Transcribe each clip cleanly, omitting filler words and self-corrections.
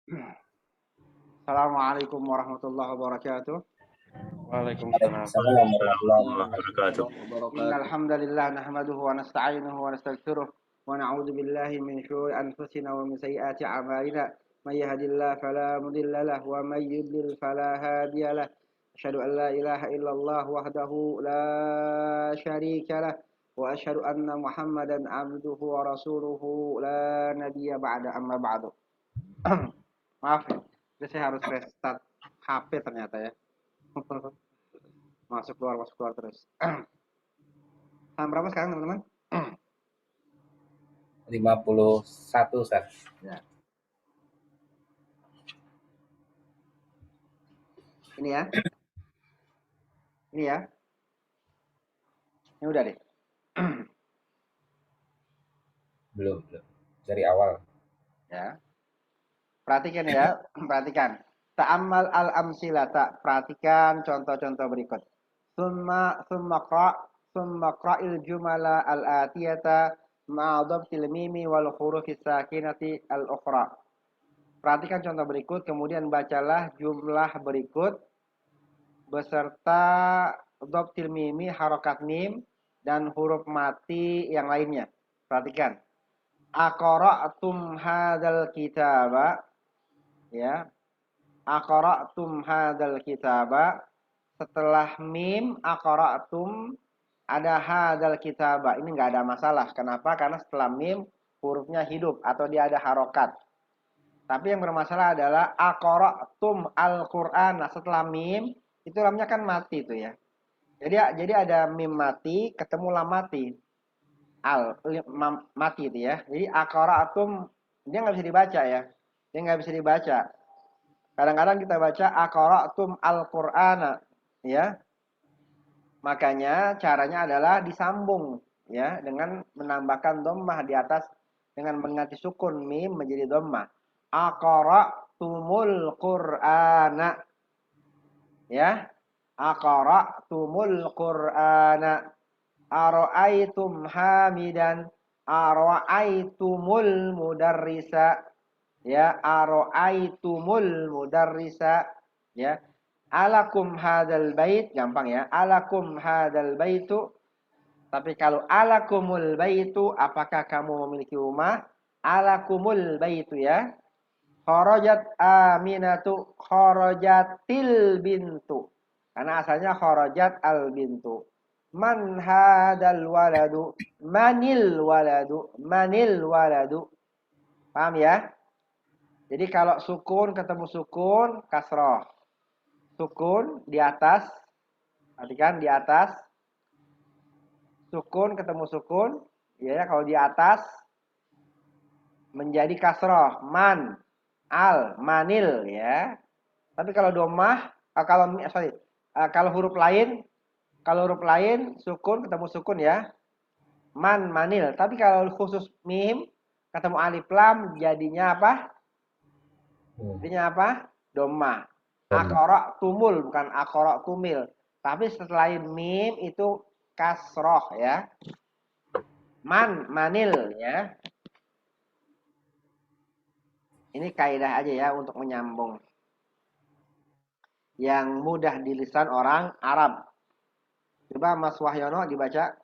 Assalamualaikum warahmatullahi wabarakatuh. Waalaikumsalam Waalaikumsalam warahmatullahi wabarakatuh. Innal hamdalillah nahmaduhu wa nasta'inuhu wa nastaghfiruh wa na'udzu billahi min syururi anfusina wa min sayyiati a'malina. May yahdihillahu fala mudilla lahu wa may yudlil fala hadiya lahu. Asyhadu an la ilaha illallah wahdahu la syarika lah wa asyhadu anna Muhammadan abduhu wa rasuluhu la nabiyya ba'da amma ba'du. Maaf ya, saya harus restart HP ternyata ya. Masuk keluar terus. Jam berapa sekarang teman-teman? 51, Ustaz. Ya. Ini ya. Ini ya. Ini udah deh. Belum. Dari awal. Ya. Perhatikan ya, perhatikan. Ta'ammal al-amsilata. Perhatikan contoh-contoh berikut. Summa qra'il jumala al-atiyata ma'adhabtil mimi wal hurufis sakinati al-ukhra. Perhatikan contoh berikut, kemudian bacalah jumlah berikut beserta dhabtil mimi, harokat mim, dan huruf mati yang lainnya. Perhatikan. Aqra'tum hadzal kitaba, ya. Aqra'tum hadzal kitaba. Setelah mim aqra'tum ada hadzal kitaba. Ini enggak ada masalah. Kenapa? Karena setelah mim hurufnya hidup atau dia ada harokat. Tapi yang bermasalah adalah aqra'tum al-Qur'an. Nah, setelah mim itu lamnya kan mati itu ya. Jadi ada mim mati ketemu lam mati. Mati itu ya. Jadi aqra'tum dia nggak bisa dibaca ya. Dia nggak bisa dibaca. Kadang-kadang kita baca aqra'tum al-Qur'ana ya. Makanya caranya adalah disambung ya dengan menambahkan dhammah di atas dengan mengganti sukun mim menjadi dhammah. Aqra'tumul Qur'ana. Ya. Aqra'tumul Qur'ana. Ara'aitum hamidan. Ara'aitumul mudarrisa. Ya, ara'aitumul mudarrisa. Ya. Alakum hadzal bait, gampang ya. Alakum hadzal baitu. Tapi kalau alakumul baitu, apakah kamu memiliki rumah? Alakumul baitu ya. Kharajat Aminatu, kharajatil bintu. Karena asalnya kharajat al bintu. Man hadal waladu? Manil waladu? Manil waladu? Paham ya? Jadi kalau sukun ketemu sukun, kasroh. Sukun di atas, perhatikan di atas. Sukun ketemu sukun, ya kalau di atas menjadi kasroh. Man, al, manil ya. Tapi kalau domah, kalau huruf lain sukun ketemu sukun ya. Man, manil. Tapi kalau khusus mim ketemu alif lam jadinya apa? Jadinya apa? Domah. Akora tumul bukan akora tumil. Tapi setelah mim itu kasroh ya. Manil ya. Ini kaidah aja ya untuk menyambung. Yang mudah di lisan orang Arab. Coba Mas Wahyono dibaca.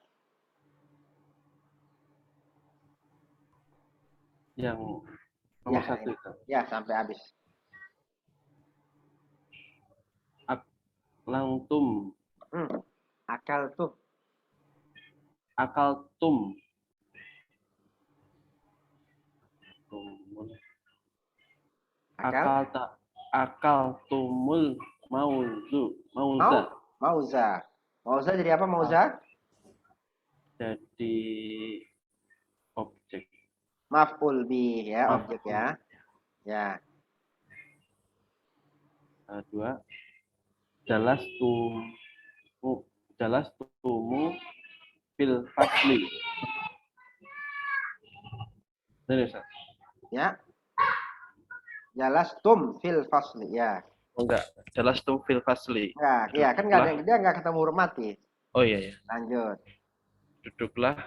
Yang nomor satu itu. Ya, sampai habis. Langtum. Akaltum. Akaltum. Akaltumul mauza. Mauza jadi apa mauza? Jadi objek. Maf'ul bih ya, objek ya. Ya. 2. Jalastumu fil fasli. Benar, Ustaz? Ya. Jalastum fil fasli ya. Enggak, jalastum fil fasli. Enggak, iya kan enggak ada, dia enggak ketemu huruf mati. Oh iya ya. Lanjut. Duduklah.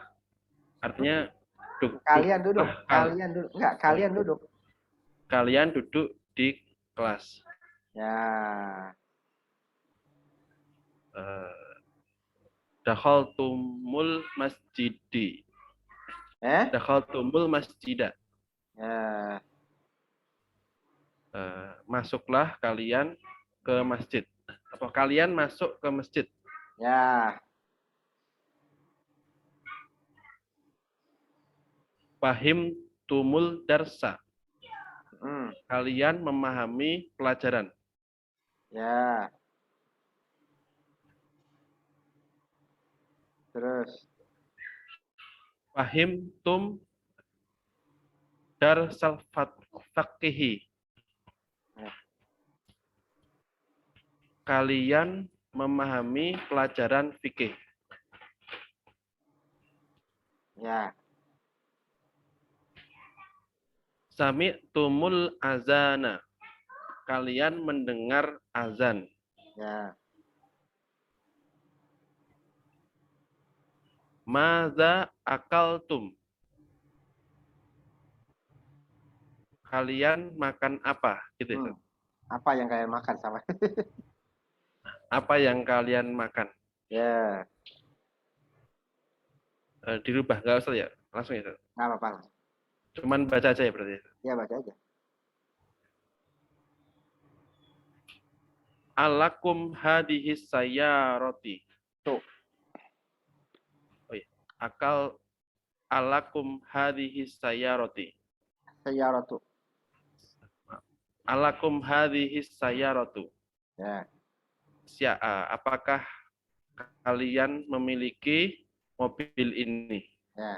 Artinya kalian duduk. Enggak, kalian duduk. Kalian duduk di kelas. Ya. Dakhaltumul masjidi. Dakhaltumul masjida. Ya. Masuklah kalian ke masjid. Atau kalian masuk ke masjid. Ya. Fahim tumul darsa. Hmm. Kalian memahami pelajaran. Ya. Terus. Fahim tum darsal faqihi. Ya. Kalian memahami pelajaran fikih. Ya. Sami tumul azana. Kalian mendengar azan. Ya. Maza akaltum. Kalian makan apa? Gitu ya. Apa yang kalian makan sama? Apa yang kalian makan? Ya. Dirubah, nggak usah ya? Langsung ya. Nggak apa-apa. Cuman baca aja ya berarti. Ya baca aja. Alakum hadihis sayyarati. Tuh. Oh iya. Alakum hadihis sayyarati. Sayyaratu. Alakum hadihis sayyaratu. Ya. Apakah kalian memiliki mobil ini? Ya.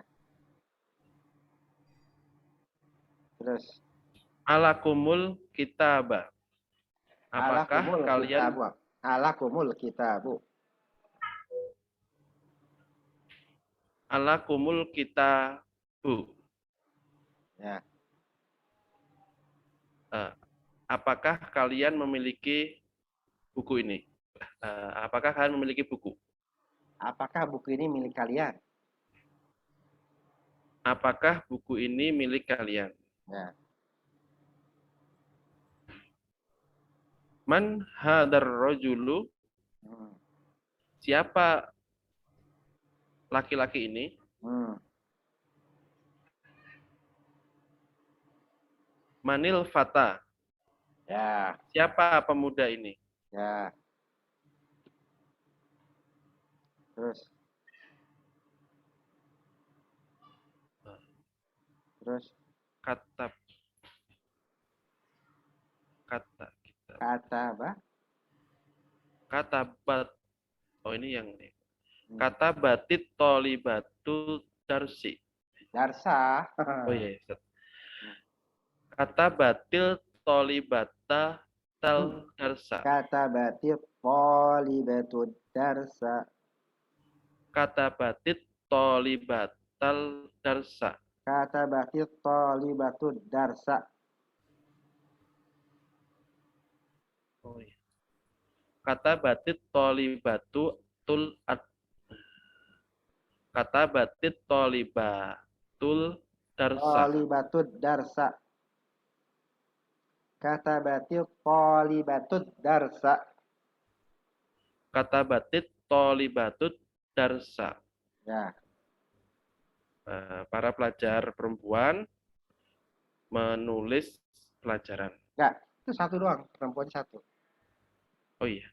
Terus. Alakumul kitaba. Apakah Alakumul kalian kitabu. Alakumul kitabu. alakumul kitabu. Ya. Apakah kalian memiliki buku ini? Apakah kalian memiliki buku? Apakah buku ini milik kalian? Apakah buku ini milik kalian? Ya. Man hadar rojulu? Siapa laki-laki ini? Manil fata? Ya. Siapa pemuda ini? Ya. Terus. Terus. Kata apa? Kata bat. Oh ini yang ini. Kata batit tolibatu darsi. Darsa. Oh iya. Kata batil tolibata tal darsa. Kata batil tolibatud darsa. Kata batit tolibatal darsa. Kata batil tolibatud darsa. Oh iya. Kata batit tolibatu tul ad. Kata batit tolibatul darsa. Tolibatud darsa. Kata batil tolibatud darsa. Kata batit tolibatut darsa. Ya. Para pelajar perempuan menulis pelajaran. Enggak, itu satu doang, perempuan satu. Oh iya.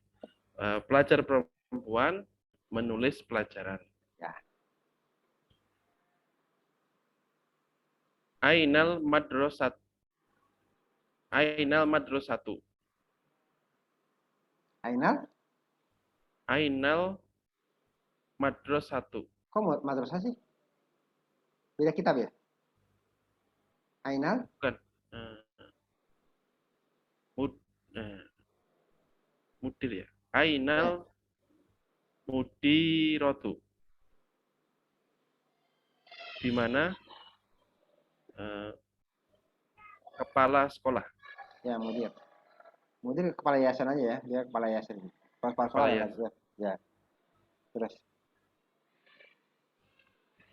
Pelajar perempuan menulis pelajaran. Ya. Ainal madrasat. Ainal madrasatu. Ainal? Ainal madrasatu. Kok mau madrasah sih? Beda kitab ya? Ainal? Bukan. Mudir ya. Ainal mudiratu. Di mana kepala sekolah. Ya, mudir. Mudir kepala yayasan aja ya. Dia kepala yayasan. Kepala sekolah ya. Ya. Terus.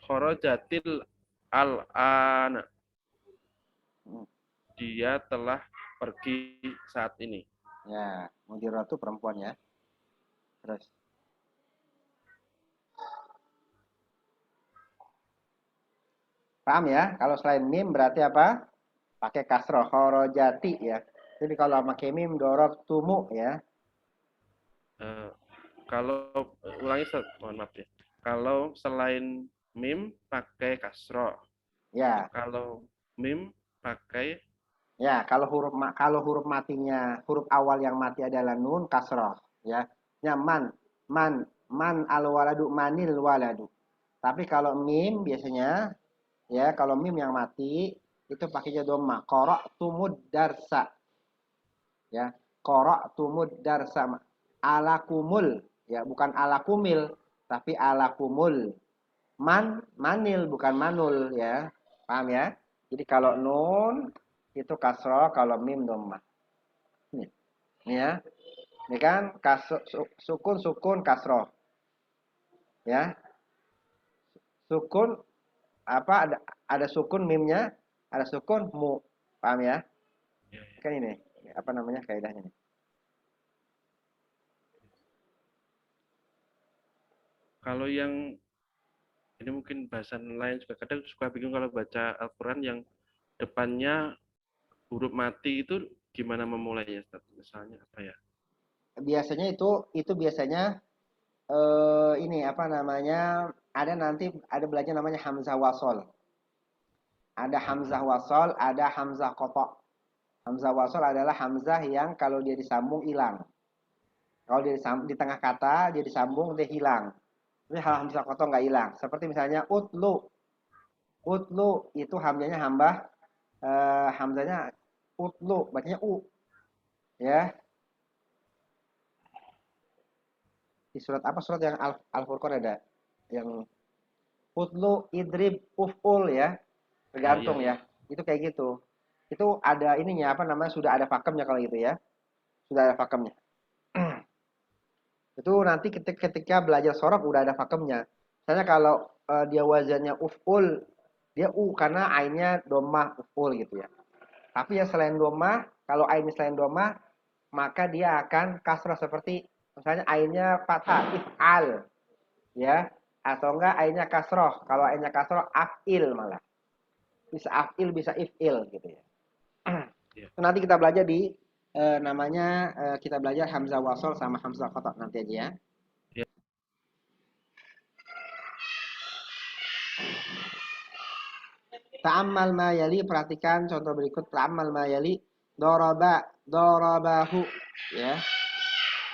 Kharajatil al-ana. Dia telah pergi saat ini. Ya, mudiratu perempuan ya. Terus. Paham ya? Kalau selain mim berarti apa? Pakai kasroh, kharajati ya. Jadi kalau pakai mim dorob tumu ya. Eh, kalau ulangi, mohon maaf ya. Kalau selain mim pakai kasroh. Ya, Kalau mim pakai ya kalau huruf matinya huruf awal yang mati adalah nun kasroh ya. Ya man al waladu manil waladu. Tapi kalau mim biasanya ya kalau mim yang mati itu pakainya dhamma. Qara'tumud darsa ya. Qara'tumud darsa alakumul ya bukan alakumil tapi alakumul. Manil bukan manul ya. Paham ya? Jadi kalau nun itu kasroh, kalau mim dhammah. Nih, nih ya. Ini kan sukun kasroh. Ya. Sukun apa ada sukun mimnya, ada sukun mu. Paham ya? Kan ini apa namanya kaidahnya nih. kalau yang ini mungkin bahasan lain juga kadang suka bingung kalau baca Al-Quran yang depannya huruf mati itu gimana memulainya, Ustaz? Misalnya apa ya? Biasanya itu biasanya ini apa namanya? Ada nanti ada belajar namanya hamzah wasol. Ada hamzah wasol, ada hamzah qata'. Hamzah wasol adalah hamzah yang kalau dia disambung hilang. Kalau dia di tengah kata dia disambung dia hilang. Ini hamzah qata' nggak hilang. Seperti misalnya utlu. Utlu itu hamzahnya hamzahnya utlu, bacanya u. Ya, di surat apa surat yang Al-Furqan ada yang utlu idrib uful ya. Oh iya, Tergantung ya. Itu kayak gitu. Itu ada ininya apa namanya sudah ada pakemnya kalau gitu ya. Sudah ada pakemnya. Itu nanti ketika belajar sorab udah ada pakemnya. Misalnya kalau dia wazannya uful, dia karena ainnya domah uful gitu ya. Tapi ya selain domah, kalau ainnya selain domah, maka dia akan kasrah seperti misalnya ainnya fathah if'al ya, atau enggak ainnya kasroh. Kalau ainnya kasroh af'il malah. Bisa af'il, bisa if'il gitu ya. iya. Nanti kita belajar di namanya kita belajar hamzah wasol sama hamzah qata' nanti aja ya. Iya. Ta'ammal ma yali, perhatikan contoh berikut. Ta'ammal ma yali, darabahu ya.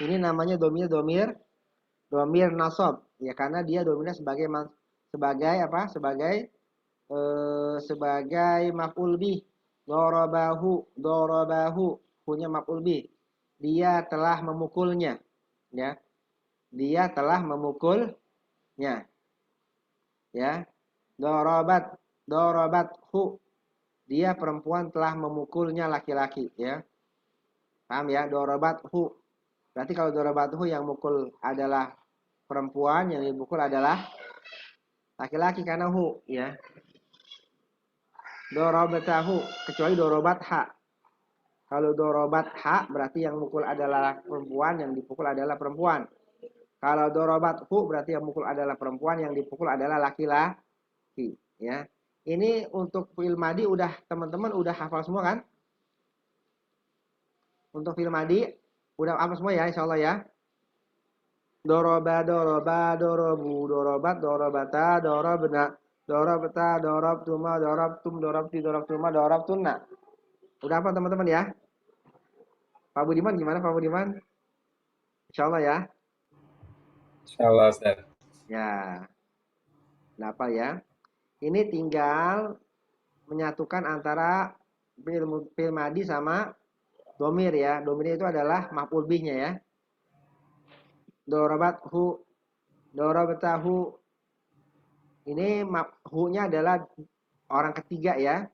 Ini namanya domir nasab ya karena dia domirnya sebagai apa? Sebagai maf'ul bih. Darabahu punya maf'ul bih. Dia telah memukulnya ya. Dia telah memukulnya ya. Darabathu. Dia perempuan telah memukulnya laki-laki ya. Paham ya? Darabathu. Berarti kalau darabathu yang mukul adalah perempuan, yang dipukul adalah laki-laki karena hu ya. Darabatahu kecuali darabatha. Kalau darabatha berarti yang mukul adalah perempuan, yang dipukul adalah perempuan. Kalau darabathu berarti yang mukul adalah perempuan, yang dipukul adalah laki-laki ya. Ini untuk fi'il madi udah teman-teman udah hafal semua kan? Untuk fi'il madi udah hafal semua ya insyaallah ya. Doroba, doroba, dorobu, dorobat, dorobata, dorobna, dorobta, dorobtuma, dorobtum, dorobti, dorobtuma, dorobtunna. Udah apa teman-teman ya? Pak Budiman gimana Pak Budiman? Insyaallah ya. Insyaallah Ustaz. Ya, udah apa ya? Ini tinggal menyatukan antara fi'il madi sama domir ya. Domirnya itu adalah maf'ul bihnya ya. Dorobathu, dorobtahu. Ini hu-nya adalah orang ketiga ya.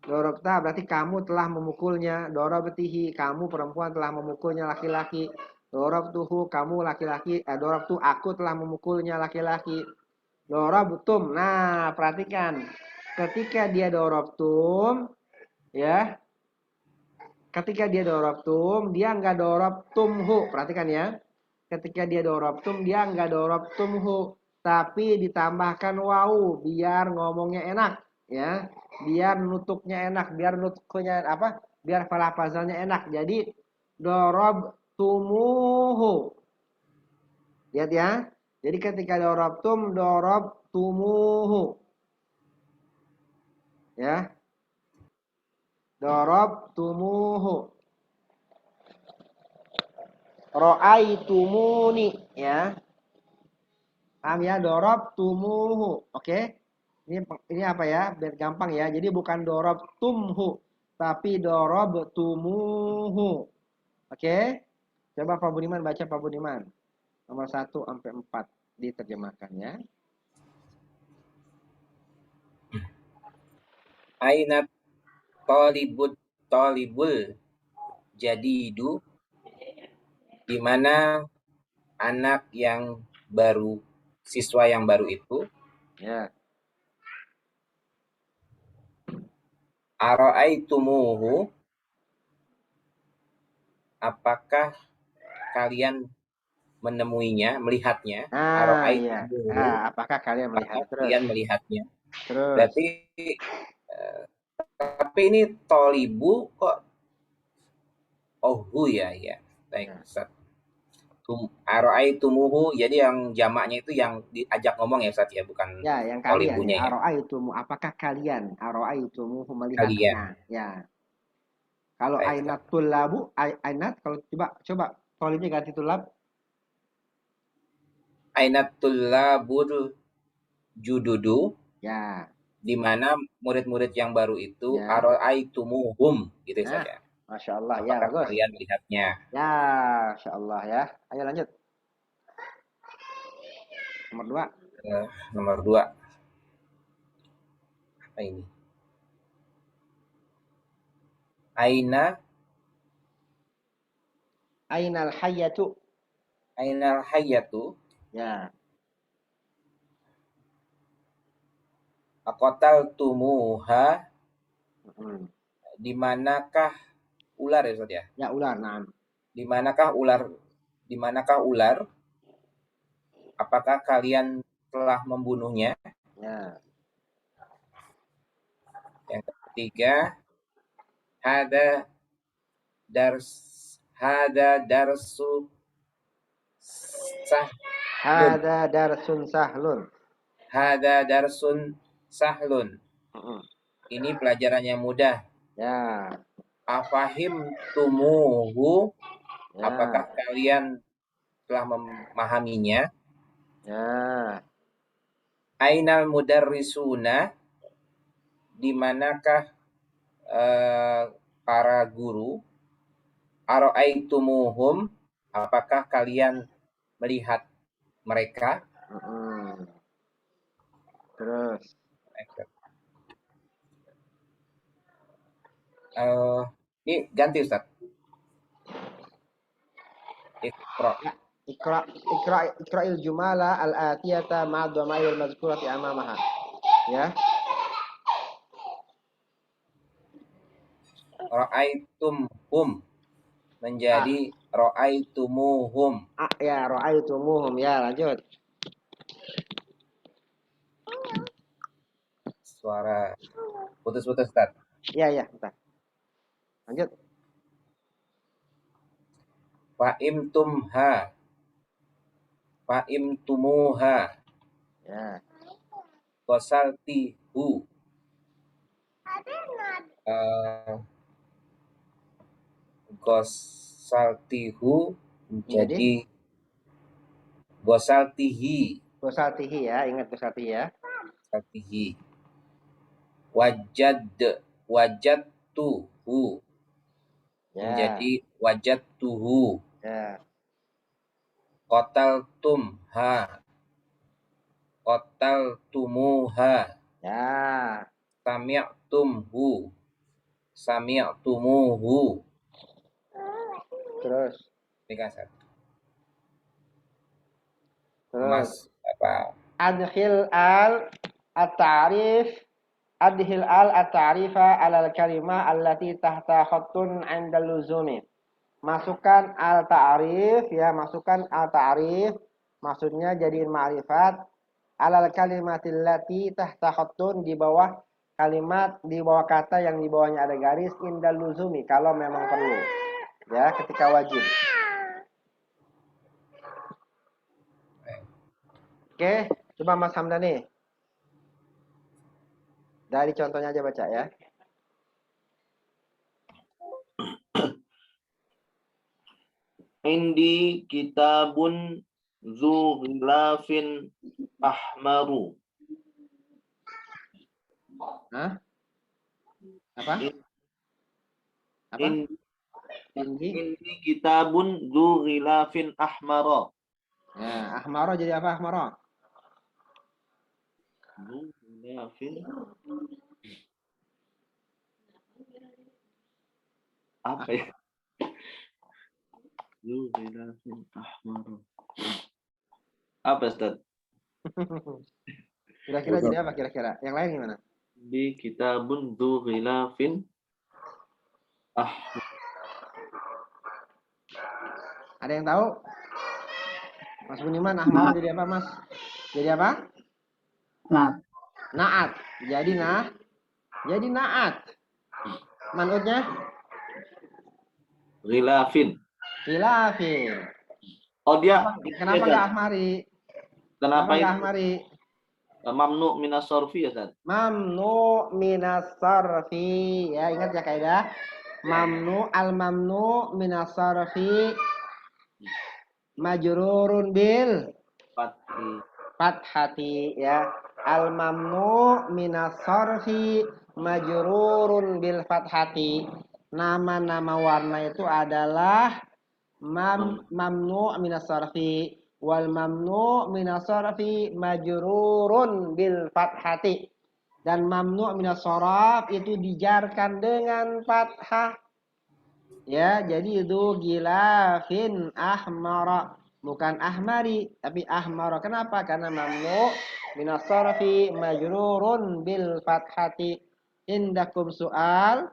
Dorobta berarti kamu telah memukulnya. Dorobtihi, kamu perempuan telah memukulnya laki-laki. Dorobtuhu, kamu laki-laki. Dorobtu, aku telah memukulnya laki-laki. Dorobtum. Nah, perhatikan. Ketika dia dorobtum, ya, ketika dia dorobtum, dia nggak dorobtumhu. Perhatikan ya. Ketika dia dorobtum, dia nggak dorobtumhu. Tapi ditambahkan wawu biar ngomongnya enak. Ya, biar nutuknya enak, biar nutuknya apa? Biar falafazannya enak. Jadi dorobtumuhu. Lihat ya. Jadi ketika dorobtum, dorobtumuhu. Ya, dorobtumuhu. Ro'aitumuni ya. Paham ya? Dorobtumuhu. Oke? Ini apa ya? Biar gampang ya. Jadi bukan dorobtumhu, tapi dorobtumuhu. Oke? Coba Pak Budiman baca Pak Budiman. Nomor 1 sampai 4 diterjemahkan ya. Aina talibul jadidu, di mana anak yang baru, siswa yang baru itu. Ya. Ara'aitumuhu, apakah kalian menemuinya, melihatnya? Nah, iya. Ara'aitumuhu, Nah, apakah kalian melihat apakah terus? kalian melihatnya? Terus. Berarti tapi ini tolibu kok ya. Baik, Ya. Ustaz. Ara'aitumuhu, jadi yang jamaknya itu yang diajak ngomong ya Ustaz ya, bukan Ya, yang kalian ya. tolibunya ya. Aro'aitumu, apakah kalian? Aro'aitumu Kalian. melihatnya. Ya. Kalau Baik, Ustaz. ainat tulabu, ainat kalau coba tolibnya ganti tulab. Ainatul labul jududu, Ya, di mana murid-murid yang baru itu ya. ara'aitumuhum gitu Nah, saja. Masya Allah. Ya, Apakah bagus. kalian melihatnya? Ya, Masya Allah ya. Ayo lanjut. Nomor 2. Nomor 2. Apa ini? Aina Ainal hayyatu. ainal hayyatu, Ya. aqatal tumuha, Hmm. di manakah ular ya Ustaz ya? Ya, ular. Nah. Di manakah ular? Di manakah ular? Apakah kalian telah membunuhnya? Ya. Yang ketiga, hada darsu sahlun. Hada darsun sahlun. Darsun sahlun. Hmm. Ini pelajaran yang mudah. Ya. Afahim tumuhu, Ya. apakah kalian telah memahaminya? Ya. Ainal mudarrisuna, di manakah para guru? Ara'aitumuhum, apakah kalian melihat mereka? Hmm. Terus. Ini ganti Ustaz. Iqra. Ya. Ikra'il jumala al-atiyata ma'ad dhamair al-mazkurati amamaha. Ya. Ra'aitumhum menjadi ra'aitumuhum. Ya, ra'aitumuhum. Ya, lanjut. Suara putus-putus Ustaz. Ya, ya, bentar. Lanjut. Fa'imtumuha. Ya. Qasaltihu. Qasaltihu Menjadi menjadi Qasaltihi. Gosatihi ya, ingat Gosatihi ya. Qasaltihi. Wajadtuhu Ya. menjadi wajadtuhu. Ya. Qataltumha. Qataltumuha. Ya. Sami'tumuhu. Terus. Ini kan satu. Terus. Mas apa? Adkhil at-ta'rif adhil al at-ta'rifa alal kalimah allati tahta khattun 'inda luzumi. Masukkan al-ta'rif ya, masukkan al-ta'rif maksudnya jadiin ma'rifat alal kalimatil lati tahta khattun di bawah kalimat, di bawah kata yang di bawahnya ada garis indal luzumi kalau memang perlu. Ya, ketika wajib. Oke, coba Mas Hamdani. Dari contohnya aja baca ya. Indi kitabun zu ghilafin ahmaru. Hah? Apa? Apa? Indi. Indi kitabun zu ghilafin ahmara. Ya, ahmaro jadi apa ahmaro? Zu ghilafin apa ya? Zu ghilafin ahmara. Apa Ustaz? Kira-kira jadi apa kira-kira? Yang lain gimana? Di kitabun zu ghilafin Ada yang tahu? Mas Buniman, ahmaro jadi apa, Mas? Jadi apa? Naat. Jadi naat. Manutnya ghilafin. khilafin. Oh dia Kenapa enggak ahmari? Kenapa enggak itu ahmari? mamnu minas sorfi ya Ustaz? Mamnu minas sarfi. Ya, ingat ya kaidah. Mamnu minas sarfi majrurun bil fathati ya. Al mamnu minas sarfi majrurun bil fathati. Nama-nama warna itu adalah mamnu minas sarfi wal mamnu minas sarfi majrurun bil fathati. Dan mamnu minas sarf itu dijarkan dengan fathah. Ya, jadi itu gilafin ahmara, bukan ahmari, tapi ahmara. Kenapa? Karena mamnu minas sarfi majrurun bil fathati. Indakum soal?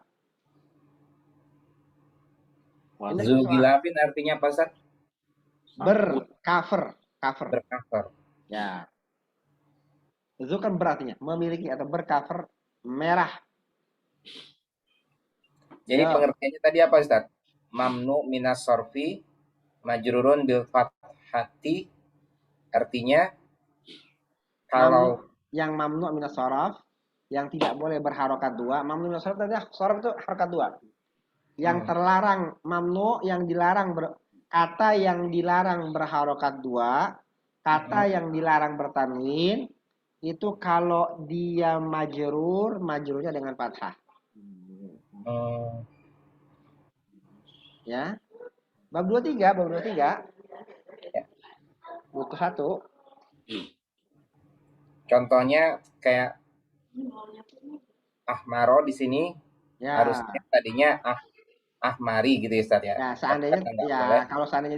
Zu ghilafin artinya apa Ustaz? Bercover. Bercover. Ya. Zu kan berartinya memiliki atau bercover merah. Jadi pengertiannya tadi apa Ustaz? Mamnu minas sorfi majrurun bil fathati artinya kalau yang mamnu minas sharaf yang tidak boleh berharokat dua. Mamnu minas sharaf tadi sharaf itu harokat dua. Yang terlarang mamnu yang dilarang kata yang dilarang berharokat dua, kata yang dilarang bertanwin itu kalau dia majrurnya dengan fathah. Ya. Bab 23. Butuh 1. Contohnya kayak ahmaro di sini Ya. harusnya tadinya ahmari gitu ya Ustaz ya. Ya, seandainya kalau seandainya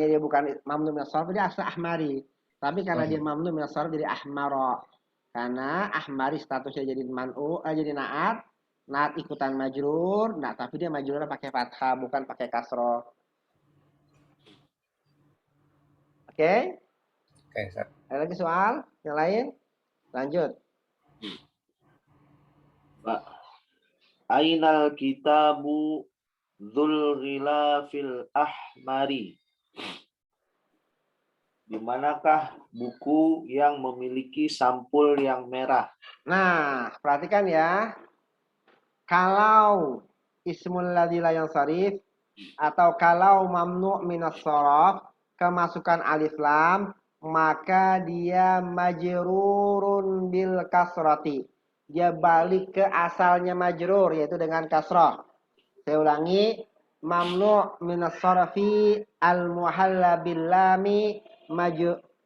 dia bukan mamnu min as-sarf dia asal ahmari. Tapi karena dia mamnu min as-sarf jadi ahmaro. Karena ahmari statusnya jadi jadi naat. Naat ikutan majrur, nah tapi dia majrurnya pakai fathah bukan pakai kasroh. Oke? Oke, Ustaz. Ada lagi soal yang lain? Lanjut. Ainal kitabu dzul ghilafil ahmari. Di manakah buku yang memiliki sampul yang merah? Nah, perhatikan ya. Kalau ismul ladzi la yansharif atau kalau mamnu minas sharaf kemasukan alif lam maka dia majrurun bil kasrati. Dia balik ke asalnya majrur yaitu dengan kasrah. Saya ulangi, mamnu minas sharfi al muhalla bil lami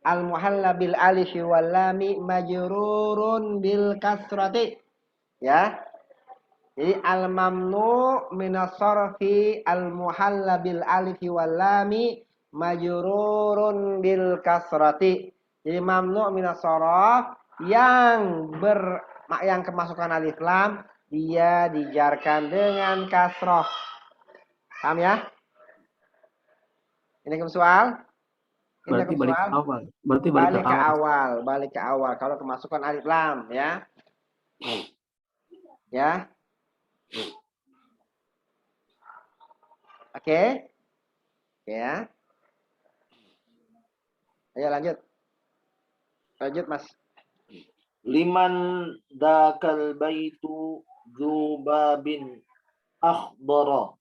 al muhalla bil alif wal lami majrurun bil kasrati. Ya. Jadi al-mamnu minas sarfi al-muhalla bil alif wal lami majrurun bil kasrati. Jadi mamnu minas sarf yang mak yang kemasukan alif lam dia dijarkan dengan kasroh. Paham ya? Ini soal. Berarti balik ke soal. awal. Berarti balik ke awal. Balik ke awal. Kalau kemasukan alif lam, ya. Ya. Oke. Ya. Ayo lanjut. Lanjut, Mas. Liman dakal baitu dzubabin akhdara.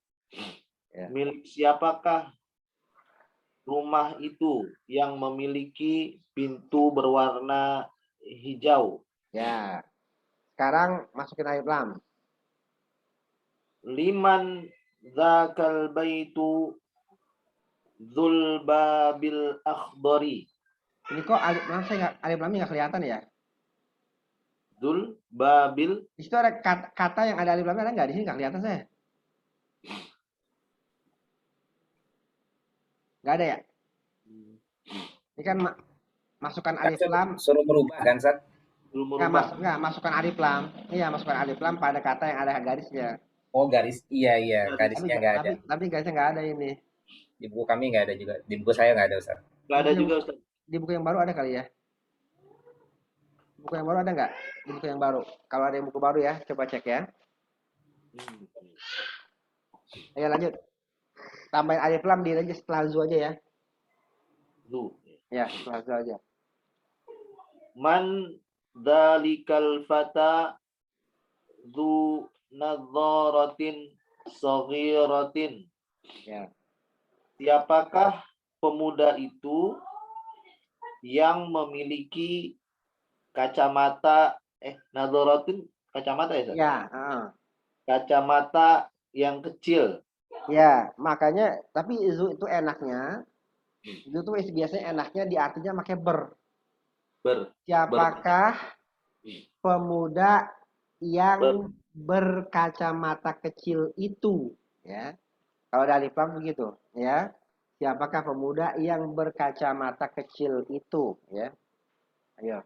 Ya. Milik siapakah rumah itu yang memiliki pintu berwarna hijau? Ya. Sekarang masukin alif lam. Liman dzakal baitu dzul babil akhdari. Ini kok alif lamnya nggak kelihatan ya? Dzul babil. Di situ ada kata yang ada alif lamnya ada nggak? Di sini nggak kelihatan saya. Nggak ada ya? Ini kan masukkan alif lam. Suruh merubah kan, Sat? Belum Nggak, merubah. masukkan alif lam. Iya, masukkan alif lam pada kata yang ada garisnya. Oh, garis. Iya, garisnya nggak ada. Tapi garisnya nggak ada ini. Di buku kami nggak ada juga. Di buku saya nggak ada, Ustaz. Nggak ada juga, Ustaz. Di buku yang baru ada kali ya? Buku yang baru ada nggak? Di buku yang baru. Kalau ada yang buku baru ya, coba cek ya. Ayo lanjut. Tambahin alif lam di aja setelah zu aja ya. Zu. Ya, setelah zu aja. Man dalikal fata zu nadzaratin saghiratin. Ya. Siapakah pemuda itu yang memiliki kacamata nadzaratin kacamata ya, Ustaz? Ya, Kacamata yang kecil. Ya, makanya tapi zu itu enaknya. Zu itu biasanya enaknya di artinya pakai ber. Siapakah pemuda yang berkacamata kecil itu, ya? Kalau ada alif lam begitu, ya. Siapakah pemuda yang berkacamata kecil itu, ya? Ayo.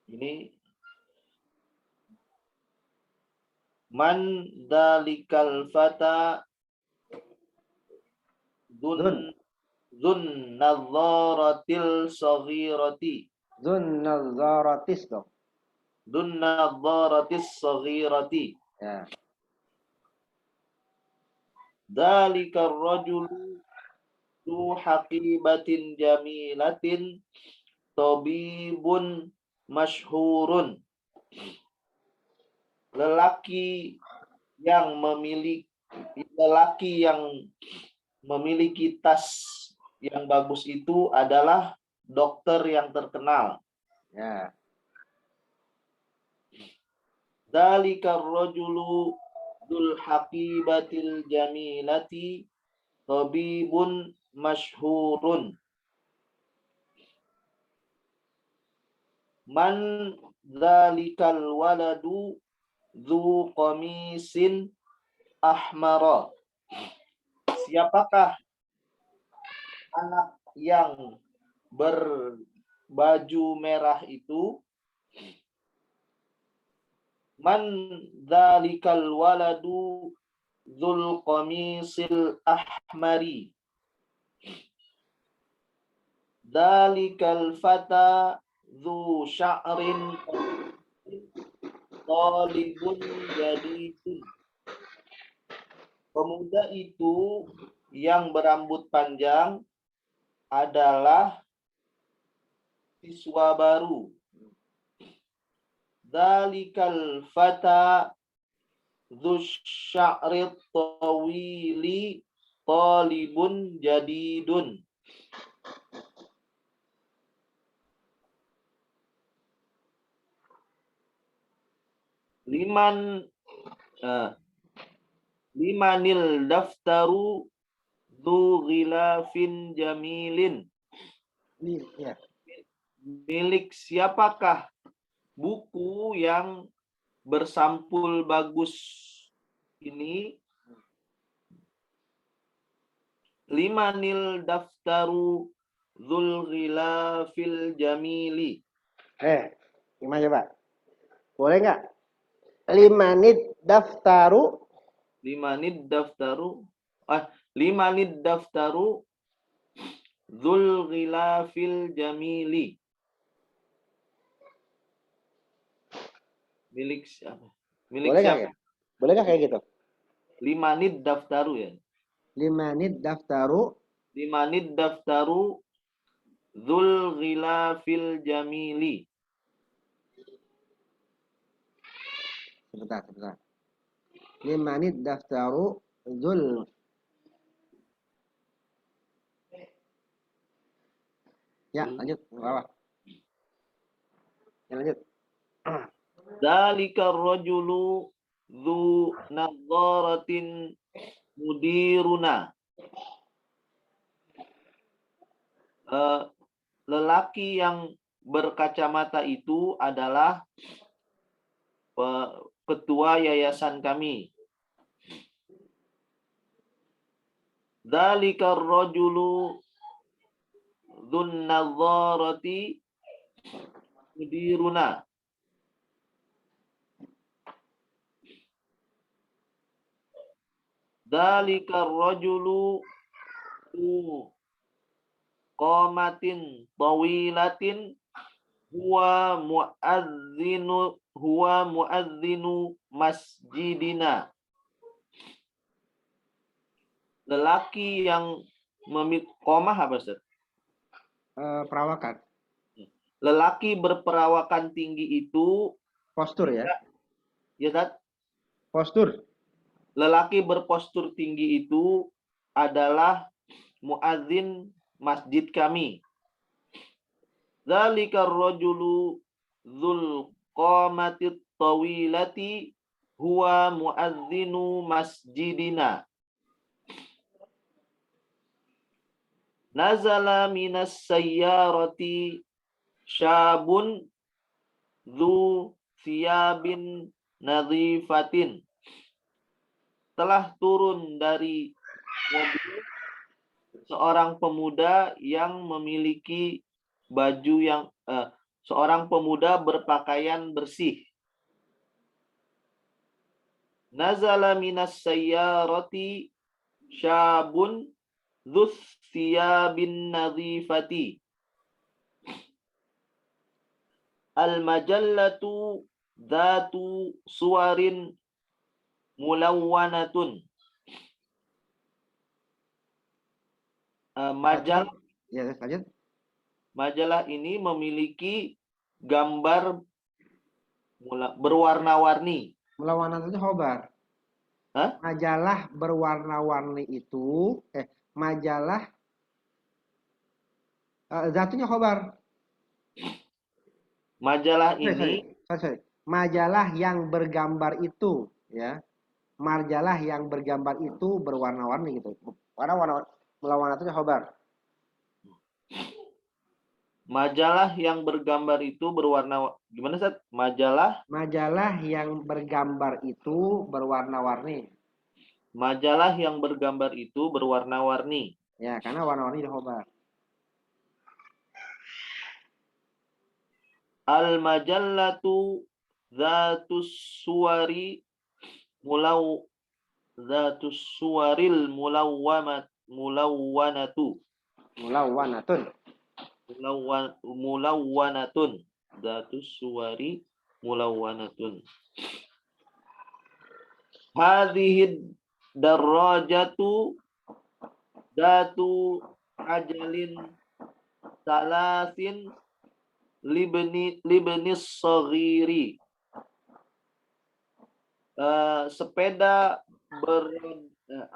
Ini man dalikal fata Zun nadzaratil saghirati. Zun nadzaratis dong. Zun nadzaratis saghirati. Ya. Dalikar rajulu du haqibatin jamilatin tabibun masyhurun. Lelaki yang memiliki tas yang bagus itu adalah dokter yang terkenal. Ya. Dalikar rajulu dzul haqibatil jamilati tabibun masyhurun. Man dalikal waladu dzu qamisin ahmara. Siapakah anak yang berbaju merah itu? Man dzalikal waladu dzul qamisil ahmari. Dzalikal fata dzu sya'rin talibun jadidun. Pemuda itu yang berambut panjang adalah siswa baru. Dalikal fata dzusya'rit tawili talibun jadidun. Limanil daftaru dzu ghilafin jamilin. Ya. Milik siapakah buku yang bersampul bagus ini? Limanil daftaru dzul ghilafil jamili. Gimana coba? Boleh nggak? Limanid daftaru. Limanid daftaru dzul ghilafil jamili. Milik siapa? Milik Boleh nggak siapa? ya? Boleh nggak kayak gitu? Limanid daftaru ya. Limanid daftaru. Limanid daftaru dzul ghilafil jamili. Sebentar. Limanid daftaru dzul. Ya, lanjut. Bawah. Ya, lanjut. Dzalika rajulu dzu nadharatin mudiruna. Lelaki yang berkacamata itu adalah ketua yayasan kami. Dzalika rajulu dzun nadharati mudiruna. Dzalika rajulu qamatin tawilatin huwa muadzinu masjidina. Lelaki yang qamah apa Ustaz? Perawakan. Lelaki berperawakan tinggi itu Postur ya. ya Ustaz? Postur. Lelaki berpostur tinggi itu adalah muadzin masjid kami. Dzalika ar-rajulu dzul qamatit tawilati huwa muadzinu masjidina. Nazala minas sayyarati syabun dzu thiyabin nadhifatin. Telah turun dari mobil seorang pemuda yang memiliki baju yang seorang pemuda berpakaian bersih. Nazala minas sayyarati syabun dzus thiyabin nadhifati. Al-majallatu dzatu suwarin mulawwanatun. Majalah ini memiliki gambar berwarna-warni. Mulawwanatun itu khobar. Hah? Majalah berwarna-warni itu majalah zatunya khobar. Majalah ini sorry. Majalah yang bergambar itu ya. Majalah yang bergambar itu berwarna-warni gitu. Warna mulawwanatun khobar. Majalah yang bergambar itu berwarna gimana Ustaz? Majalah yang bergambar itu berwarna-warni. Majalah yang bergambar itu berwarna-warni. Ya, karena warna-warni di khobar. Al-majallatu dzatus suwaril mulawwanatun. Dzatus suwari mulawwanatun. Hadhihi darajatu datu ajalin salasin libnis saghiri. Sepeda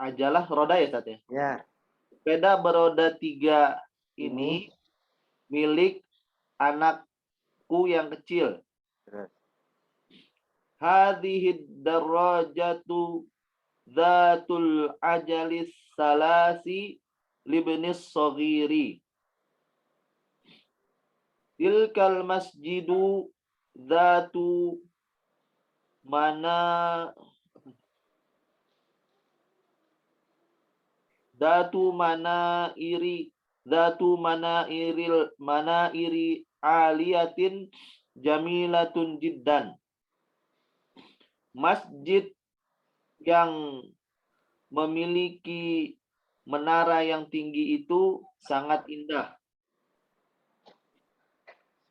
ajalah roda ya Ustaz ya? Ya. Sepeda beroda 3 ini milik anakku yang kecil. Hadhihi darajatu dzatul ajalis salasi libnis saghiri. Tilkal masjidu dzatu manairi aliyatin jamilatun jiddan. Masjid yang memiliki menara yang tinggi itu sangat indah.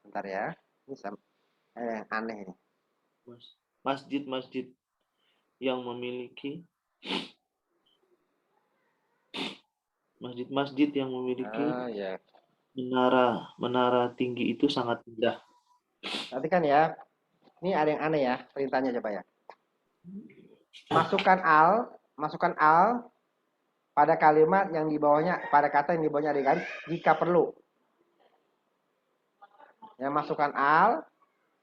Bentar ya. Ini aneh ini. Masjid-masjid yang memiliki Ya. menara tinggi itu sangat indah. Perhatikan ya. Ini ada yang aneh ya. Perintahnya coba ya. Masukkan al pada kalimat yang di bawahnya, pada kata yang di bawahnya ada garis jika perlu. Ya, masukkan al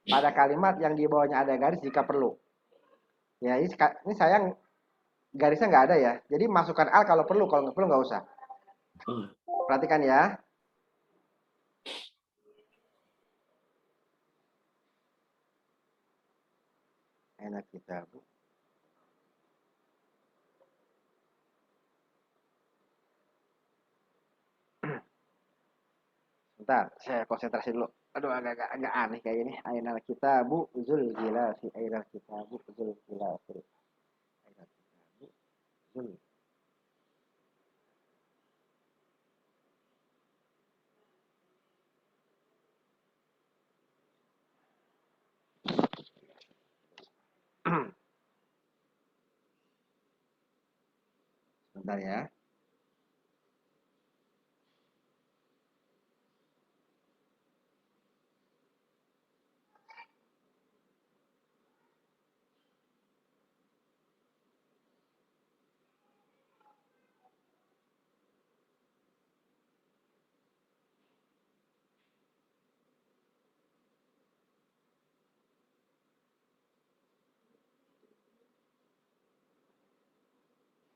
pada kalimat yang di bawahnya ada garis jika perlu. Ya, ini sayang garisnya nggak ada ya. Jadi masukkan al kalau perlu, kalau nggak perlu nggak usah. Perhatikan ya. Enak kita, Bu. Bentar, saya konsentrasi dulu. Aduh, agak aneh kayak ini. Ainal kitabu zulzilati. Ainal kitabu zulzilati. Ainal kitabu zul. Bentar ya.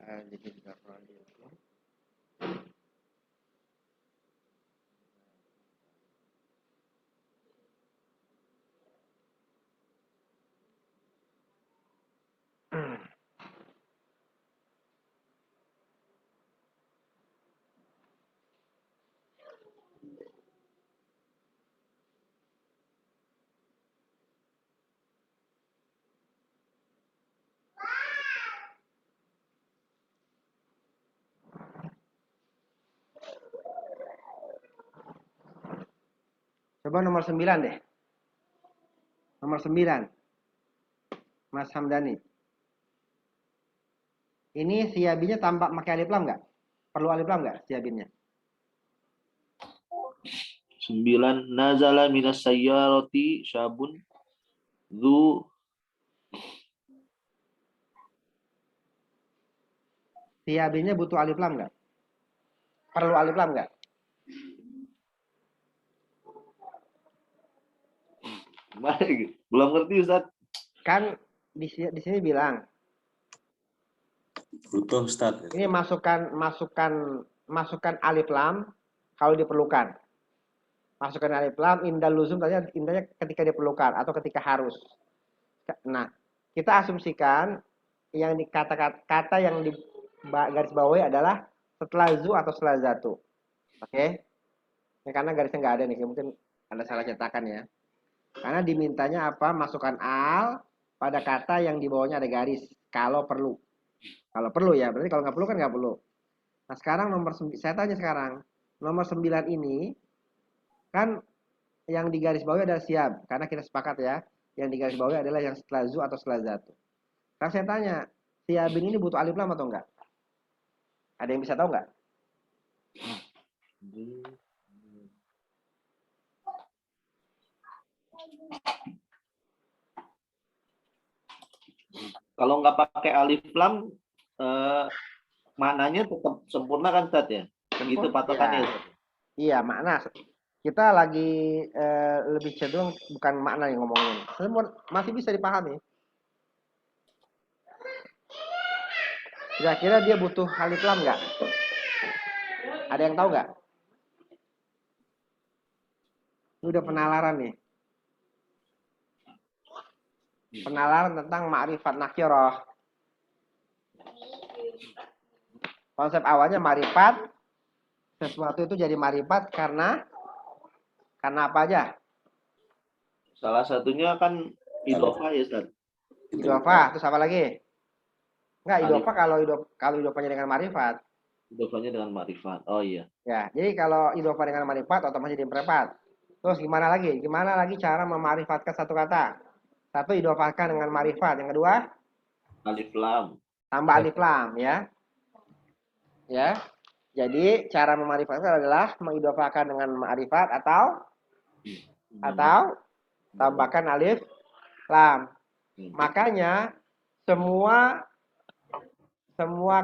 Jadi juga coba nomor 9 deh. Nomor 9. Mas Hamdani. Ini siabinnya tampak pakai alif lam nggak? Perlu alif lam nggak siabinnya? 9. Nazala minas sayyarati syabun dzu. Siabinnya butuh alif lam nggak? Perlu alif lam nggak? Belum ngerti Ustaz. Kan di sini bilang Butuh Ustaz. ini masukkan alif lam kalau diperlukan. Masukkan alif lam indal luzum tadi indahnya ketika diperlukan atau ketika harus. Nah, kita asumsikan yang kata yang di garis bawahi adalah setelah zu atau setelah zatu. Oke? Ini karena garisnya nggak ada nih, mungkin ada salah cetakan ya. Karena dimintanya apa? Masukkan al pada kata yang di bawahnya ada garis kalau perlu. Kalau perlu ya, berarti kalau nggak perlu kan nggak perlu. Nah sekarang saya tanya sekarang, nomor 9 ini kan yang di garis bawah adalah siap, karena kita sepakat ya, yang di garis bawah adalah yang setelah zu atau setelah zatu. Sekarang saya tanya, siabin ini butuh alif lam atau enggak? Ada yang bisa tahu nggak? Kalau nggak pakai alif lam, maknanya tetap sempurna kan Ustaz ya? Gitu patokannya. Ya. Iya, makna. Kita lagi lebih cenderung bukan makna yang ngomongin. Masih bisa dipahami. Kira-kira dia butuh alif lam nggak? Ada yang tahu nggak? Ini udah penalaran nih. Penalaran tentang ma'rifat nakirah. Konsep awalnya ma'rifat, sesuatu itu jadi ma'rifat karena apa aja? Salah satunya kan idhofah ya, Ustaz. Idhofah, terus apa lagi? Enggak, Alif. idhofah kalau idhofahnya dengan ma'rifat. Idhofahnya dengan ma'rifat. Oh iya. Ya, jadi kalau idhofah dengan ma'rifat otomatis jadi empat. Terus gimana lagi? Gimana lagi cara memarifatkan satu kata? Satu idhofahkan dengan ma'rifat. Yang kedua, Alif lam. tambah alif lam ya. Ya. Jadi cara memarifatkan adalah mengidhofahkan dengan ma'rifat atau tambahkan alif lam. Makanya semua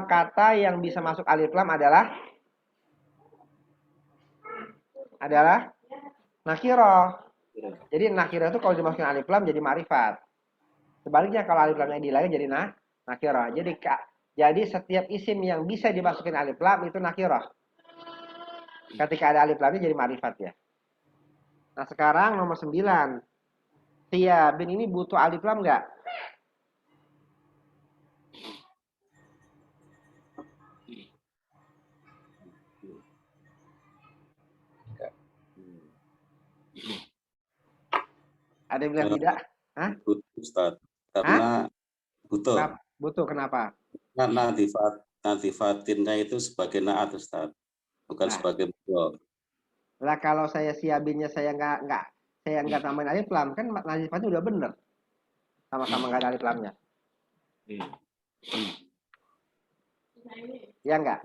kata yang bisa masuk alif lam adalah nakirah. Jadi nakirah itu kalau dimasukin alif lam jadi ma'rifat. Sebaliknya kalau alif lamnya dihilangin jadi nakirah. Jadi setiap isim yang bisa dimasukin alif lam itu nakirah. Ketika ada alif lamnya jadi ma'rifat ya. Nah sekarang nomor 9. Bin ini butuh alif lam nggak? Ada yang bilang tidak? Hah? Butuh, Ustaz. Karena butuh. Butuh, kenapa? Karena nadifatinnya itu sebagai naat, Ustaz. Bukan sebagai mudhof. Lah kalau saya siabinnya saya nggak tambahin alif lam, kan nadifatnya udah bener. Sama-sama nggak ada alif lamnya. Ya enggak?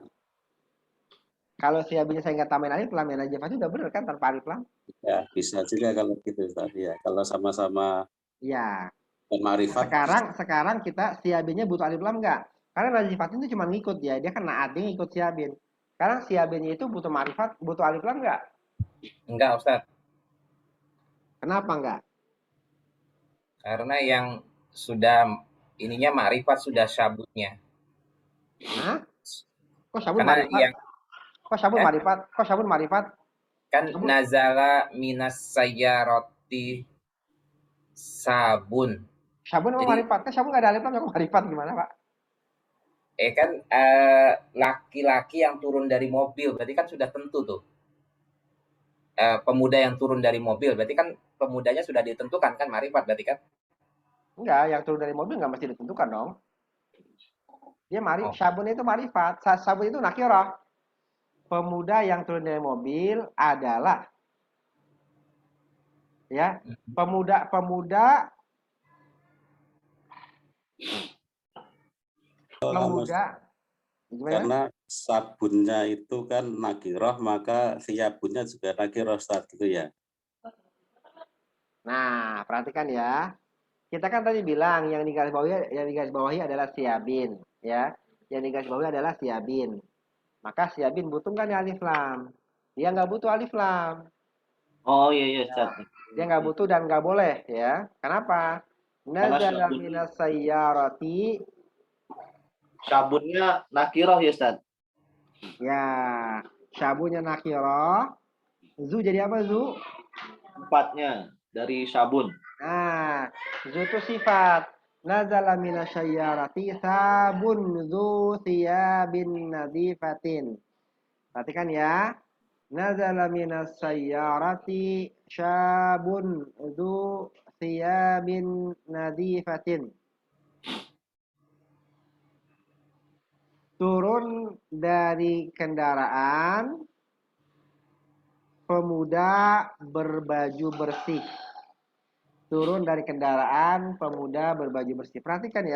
Kalau siabinnya saya nggak tambahin alif lam, ya nadifatnya udah bener kan tanpa alif lam? Ya, bisa juga kalau gitu, Ustaz. Ya, kalau sama-sama ya. ma'rifat. Sekarang kita siabinnya butuh alif lam enggak? Karena nadifatnya itu cuma ngikut ya. Dia kan naatnya ngikut siabin. Sekarang siabinnya itu butuh ma'rifat, butuh alif lam enggak? Enggak, Ustaz. Kenapa enggak? Karena yang sudah ininya ma'rifat sudah syabutnya. Hah? Kok sabun Karena ma'rifat? yang Kok sabun ma'rifat? kan nazala minas sayyarati sabun. Sabun apa ma'rifat? Kan sabun enggak ada alif lam, kok ma'rifat gimana, Pak? Kan laki-laki yang turun dari mobil, berarti kan sudah tentu tuh. Pemuda yang turun dari mobil, berarti kan pemudanya sudah ditentukan kan, ma'rifat berarti kan? Enggak, yang turun dari mobil enggak mesti ditentukan dong. Dia sabun itu ma'rifat, sabun itu nakirah. Pemuda yang turun dari mobil adalah ya, pemuda Karena sabunnya itu kan nakirah, maka siabunnya juga nakirah, Ustaz, gitu ya. Nah, perhatikan ya. Kita kan tadi bilang yang digarisbawahi adalah siabin, ya. Yang digarisbawahi adalah siabin. Maka siabin butuh nggak nih alif lam? Dia nggak butuh alif lam. Oh iya Ustaz. Dia nggak butuh dan nggak boleh ya. Kenapa? Nazala minas sayyarati. Sabunnya nakirah ya Ustaz. Ya, sabunnya nakirah. Zu jadi apa zu? Sifatnya dari sabun. Nah, zu itu sifat. Nazala minas sayyarati sabun zu thiyabin nadifatin. Perhatikan ya. Nazala minas sayyarati syabun dzu thiyabin nadifatin. Turun dari kendaraan pemuda berbaju bersih. Turun dari kendaraan pemuda berbaju bersih. Perhatikan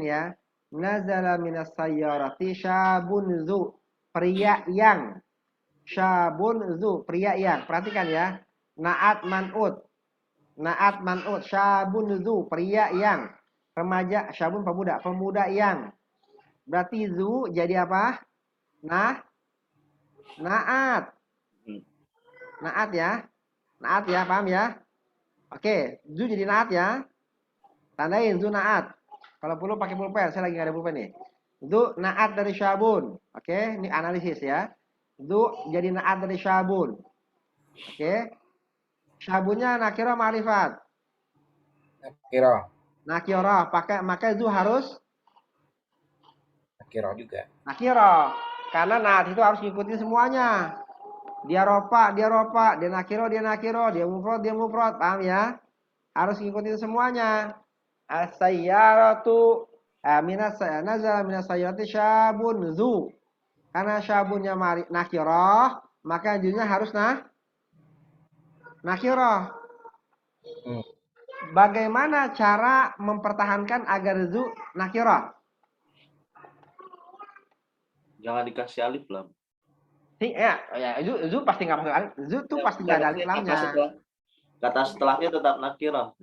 ya. Nazala minas sayyarati syabun dzu, pria yang. Syabun zu, pria yang. Perhatikan ya. Naat man'ut, syabun zu, pria yang. Remaja, syabun pemuda yang. Berarti zu jadi apa? Naat. Naat ya, paham ya? Oke, zu jadi naat ya. Tandain zu naat. Kalau perlu pakai pulpen, saya lagi nggak ada pulpen nih. Zu naat dari syabun. Oke, ini analisis ya. Zu jadi naat dari syabun. Oke. Syabunnya nakirah ma'rifat. Nakirah. Maka zu harus Nakirah juga. Nakirah. Karena naat itu harus ngikutin semuanya. Dia rofa, dia nakiro, dia mufrad, paham ya? Harus ngikutin semuanya. As-sayyaratu nazala minas sayyarati syabun zu. Karena syabunnya nakirah, maka junya harus nakirah. Bagaimana cara mempertahankan agar zu nakirah? Jangan dikasih alif lam. Ya, zu pasti nggak masuk alif. Zu tuh pasti nggak ada alif lamnya. Kata setelahnya tetap nakirah.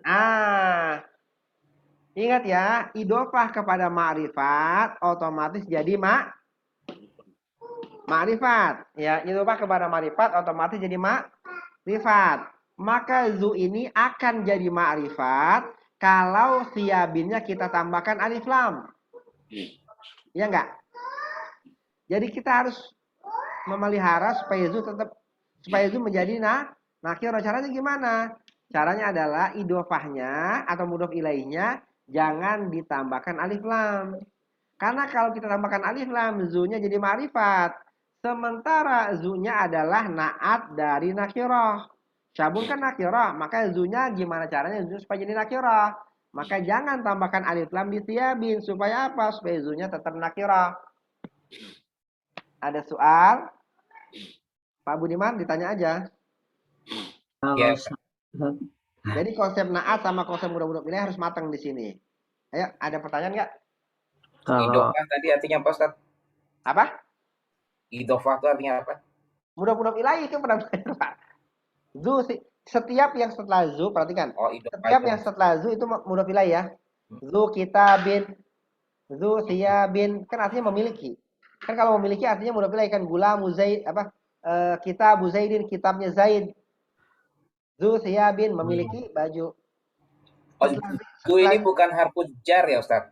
Ingat ya, idofah kepada ma'rifat otomatis jadi ma'rifat. Ya, idofah kepada ma'rifat otomatis jadi ma'rifat. Maka zu ini akan jadi ma'rifat kalau siabinnya kita tambahkan alif lam. Ya enggak? Jadi kita harus memelihara supaya zu menjadi nakirah. Caranya gimana? Caranya adalah idofahnya atau mudhof ilaihnya jangan ditambahkan alif lam. Karena kalau kita tambahkan alif lam, zu-nya jadi ma'rifat. Sementara zu-nya adalah na'at dari nakirah. Syabun kan nakirah, maka zu-nya gimana caranya zu supaya jadi nakirah? Maka jangan tambahkan alif lam di siabin. Supaya apa? Supaya zu-nya tetap nakirah. Ada soal? Pak Budiman ditanya aja. Kalau Jadi konsep naat sama konsep mudah-mudah ini harus matang di sini. Ayo, ada pertanyaan nggak? kalau Idofah tadi artinya apa, Ustaz? Apa? Idofah itu artinya apa? Mudah-mudah ilahi itu pernah belajar, Pak. Zu setiap yang setelah zu, perhatikan. Oh, idofah Setiap itu. yang setelah zu itu mudah ilahi ya. Zu kitabin, zu siyabin, kan artinya memiliki. Kan kalau memiliki artinya mudah ilahi kan gula muzaid apa? Kitab Zaidin, kitabnya Zaid. Zu siyabin memiliki baju. Oh, zu ini bukan harfu jar ya, Ustaz?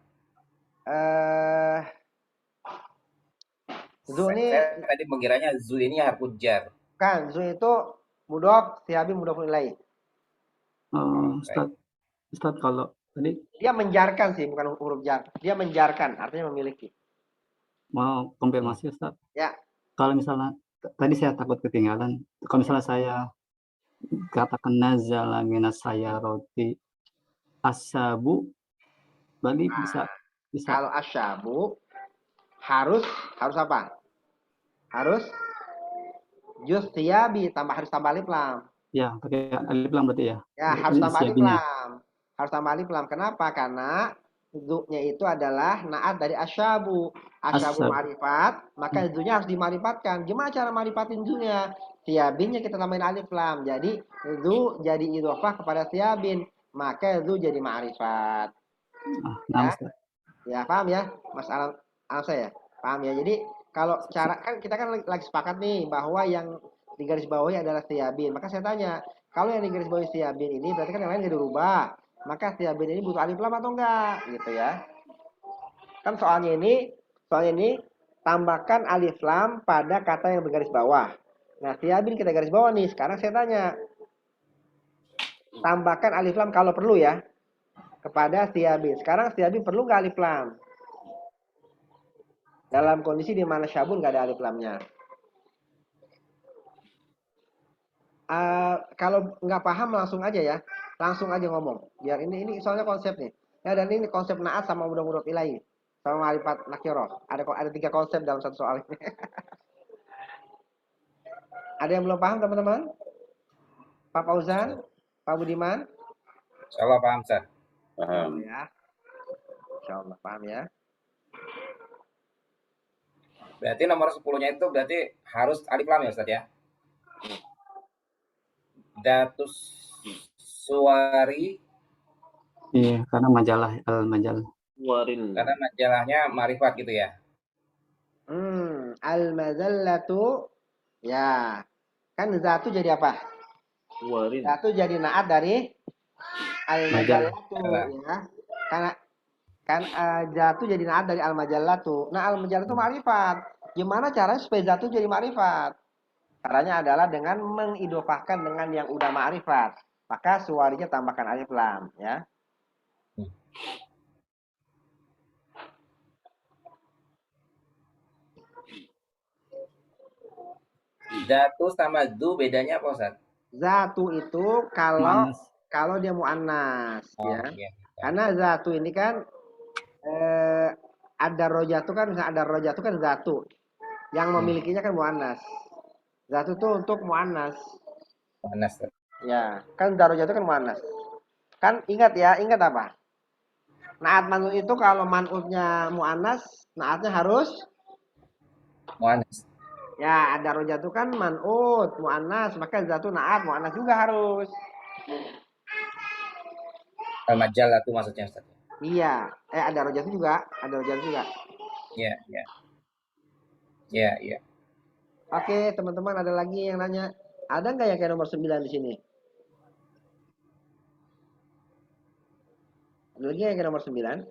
Zu ini saya tadi mengiranya zu ini harfu jar. kan, zu itu mudhof, siyabin mudhof ilaih. Ustaz kalau tadi Dia menjarkan sih, bukan huruf jar. Dia menjarkan, artinya memiliki. mau konfirmasi Ustaz. Ya. Kalau misalnya tadi saya takut ketinggalan. Kalau misalnya saya katakan nazala minas sayyarati ashabu, berarti bisa. Kalau asyabu harus apa? Harus juz tiyabi harus tambah alif lam. Ya, pakai alif lam berarti ya. Ya, harus tambah alif lam. Harus tambah alif lam. Kenapa? Karena zu-nya itu adalah naat dari asyabu. Asyabu ma'rifat, maka zu-nya harus dima'rifatkan. Gimana cara ma'rifatin zu-nya? Tiabinnya kita tambahin alif lam. Jadi zu jadi idhofah kepada tiabin, maka zu jadi ma'rifat. Ya, paham ya? Mas alam saya. Paham ya? Jadi kalau cara kan kita kan lagi sepakat nih bahwa yang di garis bawahi adalah tiabin. Maka saya tanya, kalau yang di garis bawahi tiabin ini berarti kan yang lain nggak dirubah. Maka tiabin ini butuh alif lam atau enggak? Gitu ya. Kan soalnya ini tambahkan alif lam pada kata yang bergaris bawah. Nah, tiabin kita garis bawah nih. Sekarang saya tanya, tambahkan alif lam kalau perlu ya kepada tiabin. Sekarang tiabin perlu nggak alif lam? Dalam kondisi di mana syabun nggak ada alif lamnya. Kalau nggak paham langsung aja ya, langsung aja ngomong. Biar ini soalnya konsep nih. Ya, dan ini konsep naat sama mudah-mudah ilahi sama ma'rifat nakirah. Ada 3 konsep dalam satu soal ini. Ada yang belum paham teman-teman? Pak Fauzan, Pak Budiman? Insyaallah paham, Ustaz. Paham. Ya. Insyaallah paham ya. Berarti nomor 10-nya itu berarti harus alif lam ya, Ustaz ya? Datus suwari. Iya, karena majalah al-majalah. Karena majalahnya ma'rifat gitu ya. Al-mazallatu ya. Kan zatu jadi apa? Zatu jadi naat dari al-majallatu ya. Karena kan jatuh jadi naat dari al-majallatu. Nah, al-majallatu ma'rifat. Gimana caranya supaya jatuh jadi ma'rifat? Caranya adalah dengan mengidofahkan dengan yang udah ma'rifat. Maka suwarinya tambahkan alif lam ya. Zatu sama zu bedanya apa, Ustaz? Zatu itu kalau Muannas. dia muannas Oh, ya. iya. Karena zatu ini kan ada rojatu kan, ada rojatu kan zatu. Yang memilikinya kan muannas. Zatu itu untuk muannas. Muannas. Ya, kan darojatu kan muannas. Kan ingat ya, ingat apa? Naat man'ut itu kalau man'utnya muannas, naatnya harus Muannas. ya, ada rojatu kan man'ut muannas, maka zatu naat muannas juga harus. Al-majal itu maksudnya, Ustaz. Iya, ada rojatu juga, ada rojatu juga. Iya, iya. Iya, iya. Oke, teman-teman ada lagi yang nanya. Ada nggak yang kayak nomor 9 di sini? Ada lagi yang kayak nomor 9?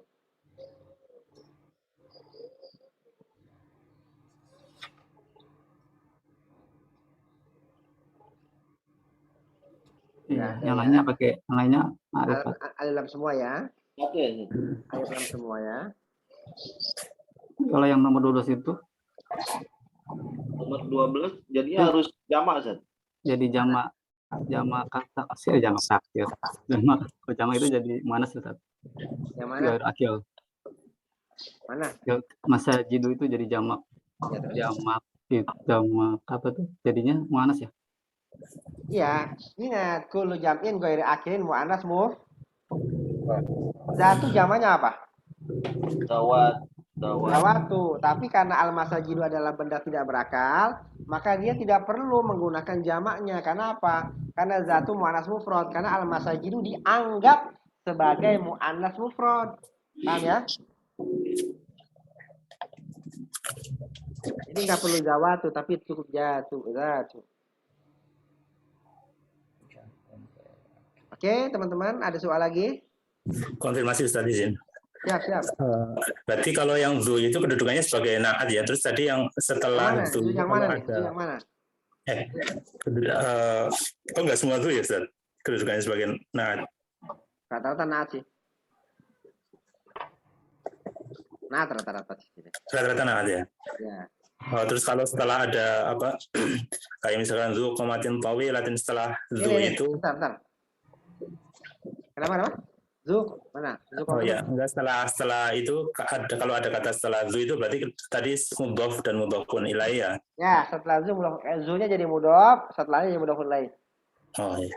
Iya, Nggak ada yang ya. lainnya pakai yang lainnya ma'rifat. Ada dalam semua ya. Oke. Ada dalam semua ya. Kalau yang nomor 12 itu Nomor 12 jadinya harus jamak, Ustaz. jadi jamak kata taksir, jamak taksir. Jamak itu jadi muannas, Ustaz. Yang mana? Gair akil. Mana? Masa jidu itu jadi jamak. Ya, terus? Jamak apa tuh? Jadinya muannas ya? Iya, ingat kullu jam'in ghairi akilin muannas zatu jamaknya apa? Dawatu. Tapi karena al-masajidu adalah benda tidak berakal, maka dia tidak perlu menggunakan jamaknya. Karena apa? Karena zatu muannas mufrad. Karena al-masajidu dianggap sebagai muannas mufrad. Paham ya? Jadi nggak perlu zawatu, tapi cukup zatu. Oke, teman-teman, ada soal lagi? Konfirmasi Ustaz izin. Siap. Berarti kalau yang zu itu kedudukannya sebagai naat ya. Terus tadi yang setelah zu Yang mana nih? ada Yang mana? kok nggak semua zu ya Ustaz? Kedudukannya sebagai naat. Rata-rata naat sih. Naat rata-rata sih. Rata-rata naat ya. Ya. Terus kalau setelah ada apa kayak misalkan zu komatin tawi latin setelah zu itu bentar. Kenapa? Zu mana? Zu ya enggak setelah itu kalau ada kata setelah zu itu berarti tadi mudhof dan mudhofun ilaih ya. Ya, setelah zu zu-nya jadi mudhof, setelahnya jadi mudhofun ilaih. Oh iya.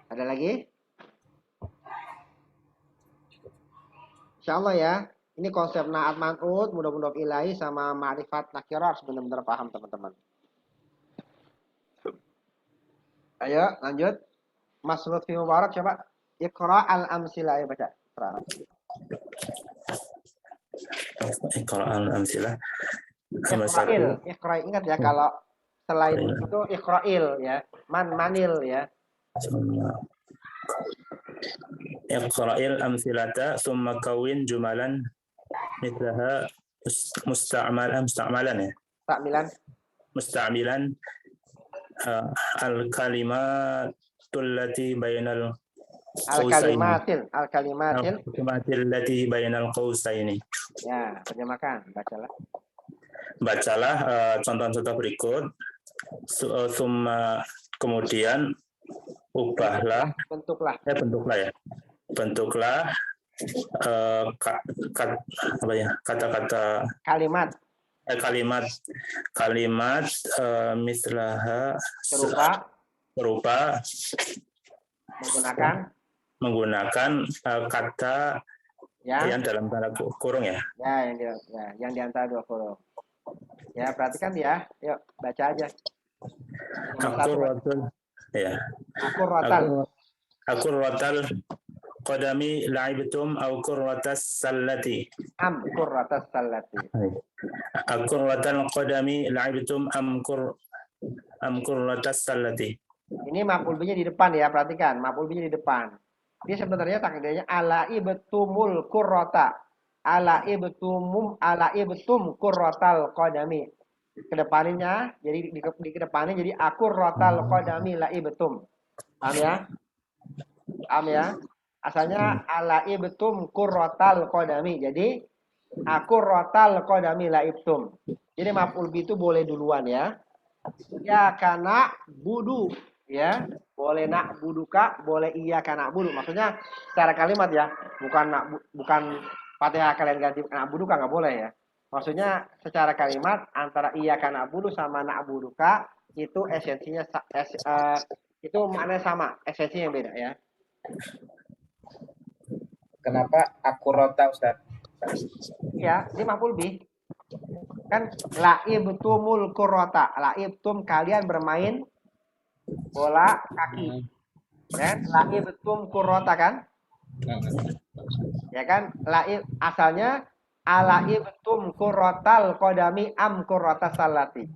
Ada lagi? Insyaallah ya. Ini konsep naat man'ut, mudhof ilaih sama ma'rifat nakirah harus benar-benar paham teman-teman. Ayo lanjut. Mas Lutfi Mubarak coba Iqra al-amsilah ya baca. Iqra al-amsilah. Iqra ingat ya kalau selain itu Iqra'il ya. Manil ya. Iqra'il amsilata thumma kawin jumalan mithlaha musta'malan ya. Musta'milan al-kalimatul lati bainal al-kalimatil lati bainal qausaini. Ya, terjemahkan, bacalah contoh-contoh berikut. Kemudian ubahlah bentuklah kata-kata kalimat mislaha berupa menggunakan kata yang dalam tanda kurung ya. Yang di antara dua kurung. Ya, perhatikan ya. Yuk, baca aja. Akurratal qadami la'ibtum au kurratas sallati. Akurratal qadami la'ibtum am kurratas sallati. Ini maf'ul bihi di depan ya, perhatikan. Maf'ul bihi di depan. Ini sebenarnya takdirnya ala'ibtumul kurrata. Ala'ibtum kurratal qadami. Kedepannya jadi di kedepannya jadi akurratal qadami la'ibtum. Paham ya? Asalnya alaibtum qurratal qadami. Jadi aku rotal qadami laibtum. Jadi maf'ul bi itu boleh duluan ya. Ya kana budu ya. Boleh nak buduka, boleh iya kana budu. Maksudnya secara kalimat ya, bukan Fatihah kalian ganti nak buduka nggak boleh ya. Maksudnya secara kalimat antara iya kana budu sama nak buduka itu esensinya itu maknanya sama, esensinya yang beda ya. Kenapa aku rota, Ustaz? Ya, ini maf'ul bih. Kan laibtumul qurrata. Laibtum kalian bermain bola kaki. Kan? Laibtum qurrata kan? Ya kan? Laib asalnya alaibtum qurratal qadami am qurrata salati.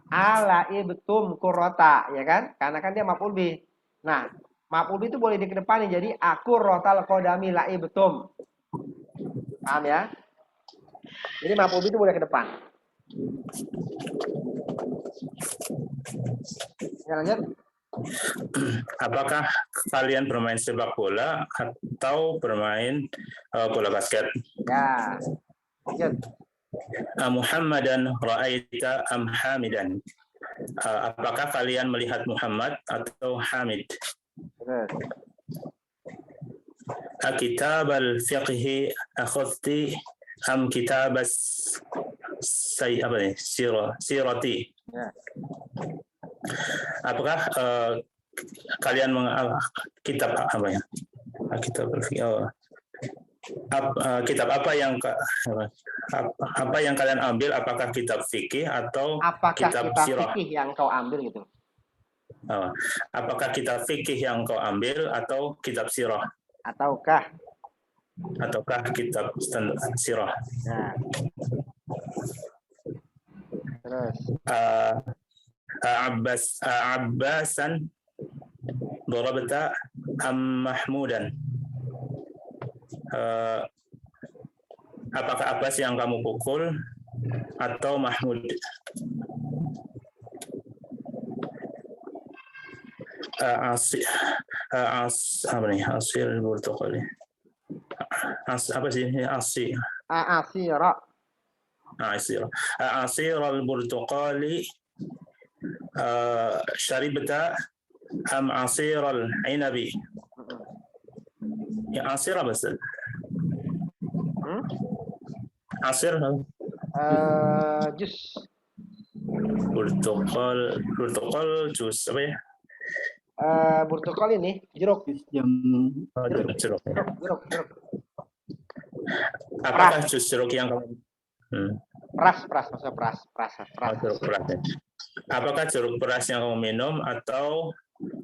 Alaibtum qurrata, ya kan? Karena kan dia maf'ul bih. Nah, maf'ul bih itu boleh dikedepanin jadi aku rotal qadami laibtum. Paham ya? Jadi maf'ul bih itu boleh ke depan. Ya, lanjut. Apakah kalian bermain sepak bola atau bermain bola basket? Ya. Lanjut. Muhammadan ra'aita am Hamidan? Apakah kalian melihat Muhammad atau Hamid? Terus. Kitab al-fiqhi akhadti am kitab sirati? Ya. Apakah kalian kitab apa ya? Kitab al-fiqhi. Kitab apa yang kalian ambil? Apakah kitab fikih atau Apakah kitab kitab sirah? fikih yang kau ambil gitu? Apakah kitab fikih yang kau ambil atau kitab sirah? Ataukah Kitab sirah? Nah. Terus. Abbasan darabta am Mahmudan? Apakah Abbas yang kamu pukul atau Mahmud? Asil Burtukali. Apa sih ini asi? Asira. Asir al-Burtukali syaribta am asir al-inabi? Ya asir apa sih? Asir Jus. Burtukal jus apa ya? Burtukal ini jeruk. Jam Jeruk. Jeruk. Apakah jus jeruk yang kamu Peras, maksudnya peras. jeruk peras? Apakah jeruk peras yang kamu minum atau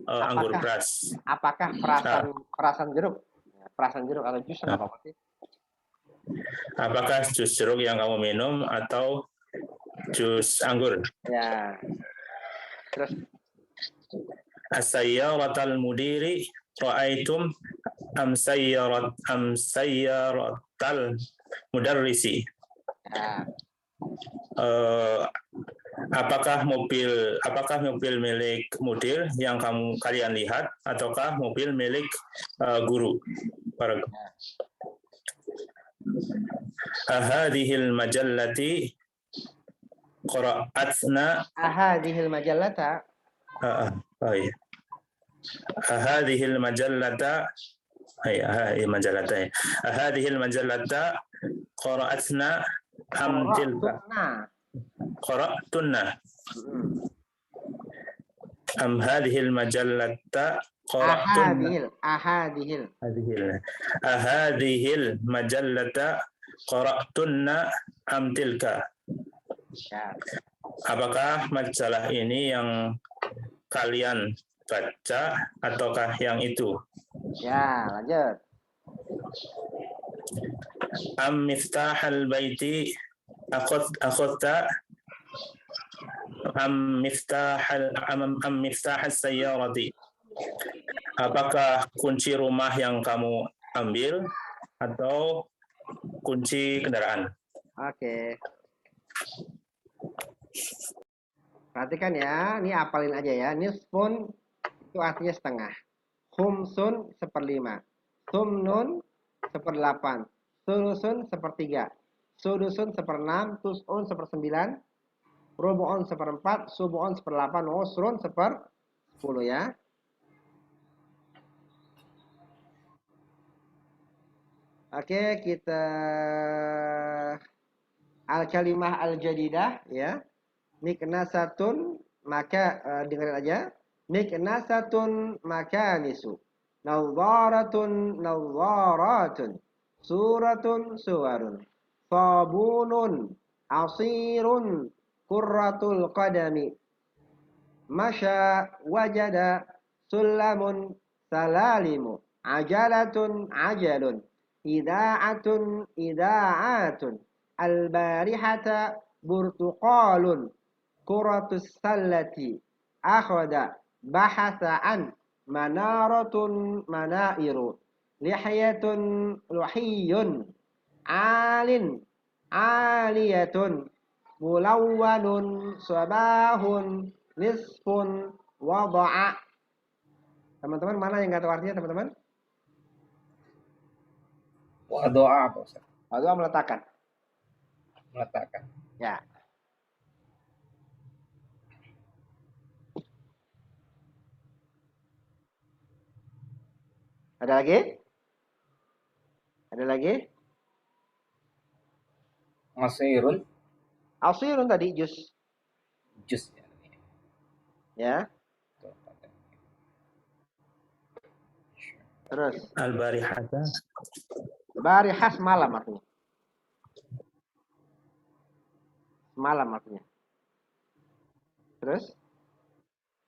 anggur peras? Apakah perasan jeruk? Perasan jeruk atau jus apa sih? Apakah jus jeruk yang kamu minum atau jus anggur? Ya. Terus As-sayyaratal mudiri ra'aitum am sayyaratal mudarrisi? ya. Apakah mobil milik mudir yang kalian lihat ataukah mobil milik guru? Ahadihil majallati qara'atna Ahadihil majallata. Ahadihil majallata Ahadihil majallata qara'atna am tilka? Qara'tunna am hadhil majallata qara'tunna? Ahadihil majallata qara'tunna am tilka? Apakah majalah ini yang kalian baca ataukah yang itu? Ya, lanjut. Am miftahal baiti akhadta am miftahas sayyarati? Apakah kunci rumah yang kamu ambil atau kunci kendaraan? Oke. Perhatikan ya, ini apalin aja ya. Nisfun itu artinya setengah. Khumsun 1/5. Sumnun 1/8. Sulusun 1/3. Sudusun 1/6. Tus'un 1/9. Rubu'un 1/4. Subu'un 1/8. Usrun 1/10 ya. Oke, kita al-kalimah al-jadidah ya. Miknasatun, maka dengerin aja. Miknasatun makanisu. Nawzaratun nawzaratun. Suratun suwarun. Sabunun asirun kurratul qadami. Masya wajada sulamun salalimu. Ajalatun ajalun. Ida'atun ida'atun. Al-barihata burtuqalun. Kuratus sallati. Akhada bahasa an. Manaratun manairu. Lihiyatun luhiyun. Alin aliyatun. Mulawwanun sabahun. Nisfun wada'a. Teman-teman mana yang nggak tahu artinya teman-teman? Doa apa Ustaz? Doa meletakkan. Meletakkan. Ya. Ada lagi? Ada lagi? Masirun. Asirun tadi jus. Jus. Ya. Terus. Al-barihata. Barihah malam artinya. Malam artinya. Terus?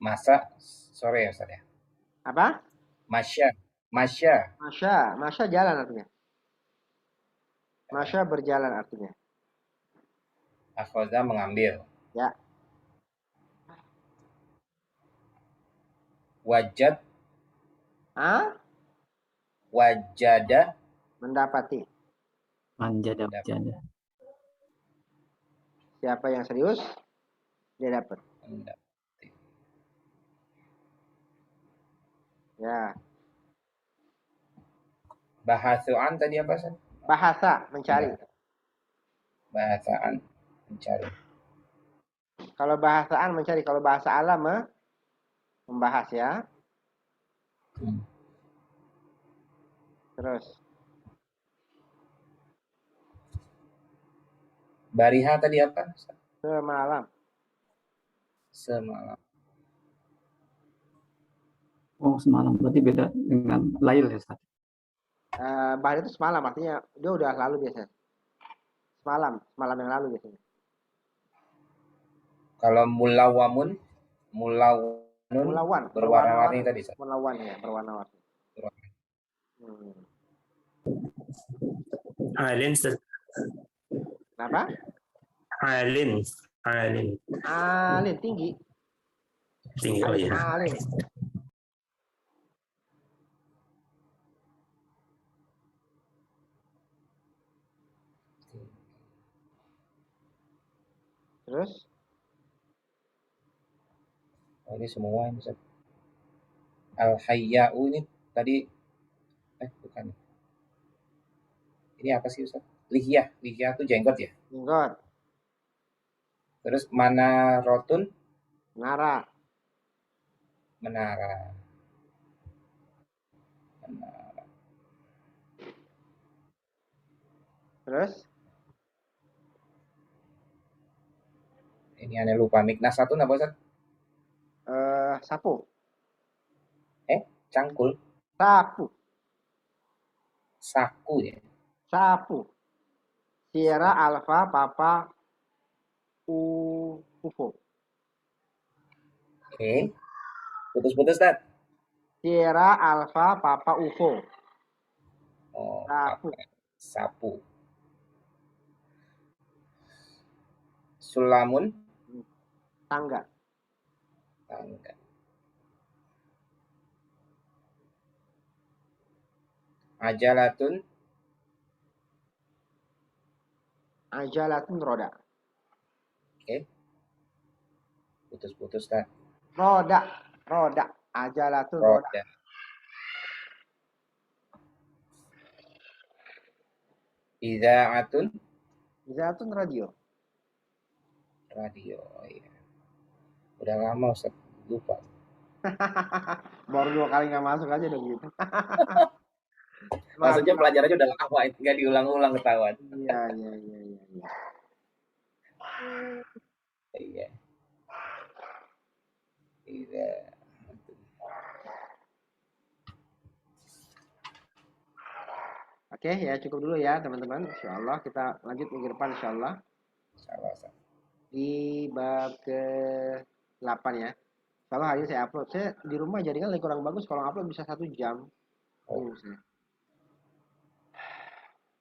Masa sore ya Ustaz ya. Apa? Masya. Masya. Masya. Masya jalan artinya. Masya berjalan artinya. Akhadha mengambil. Ya. Wajad. Ah? Wajada. Mendapati. Manjada wajada. Siapa yang serius, dia dapat. Mendapati. Ya. Bahasuan tadi apa Ustaz? Bahasa, mencari. Bahasaan mencari. Kalau bahasaan mencari, kalau bahasa alam membahas ya. Terus. Bariha tadi apa? Semalam. Semalam. Oh, semalam. Berarti beda dengan lail ya, Ustaz? Bahar itu semalam, artinya dia udah lalu biasanya. Semalam yang lalu biasanya. Kalau mulawamun, mulawan berwarna-warni tadi. Mulawan ya, berwarna-warni. Alin, Ustaz. Kenapa? Alin. Alin tinggi. Tinggi, oh ya. Alin. Terus? Oh, ini semua ini Ustaz. Al-hayya'u ini tadi bukan. Ini apa sih Ustaz? Lihiyah itu jenggot ya? Jenggot. Terus manarotun? Menara. Terus? Ini aneh lupa. Miknasatun apa Ustaz? Sapu. Cangkul. Saku ya. Sapu. Sierra Alpha Papa UFO. Oke. Putus-putus Ustaz. Sierra Alpha Papa UFO. Oh, sapu. Sulamun. Tangga. Ajalatun roda. Oke. Putus-putus kan. Roda. Ajalatun roda. Idza'atun Idza'atun radio. radio. Oh, iya. Udah lama Ustaz, lupa. Baru 2 kali nggak masuk aja udah gitu. Maksudnya pelajarannya udah lama, nggak diulang-ulang ketahuan. Iya. Iya. Iya. Oke, ya cukup dulu ya teman-teman. Insyaallah kita lanjut minggu depan insyaallah. Salah. Di bab ke-8 ya. Kalau hari ini saya upload, saya di rumah jadi kan lagi kurang bagus, kalau upload bisa 1 jam. Saya.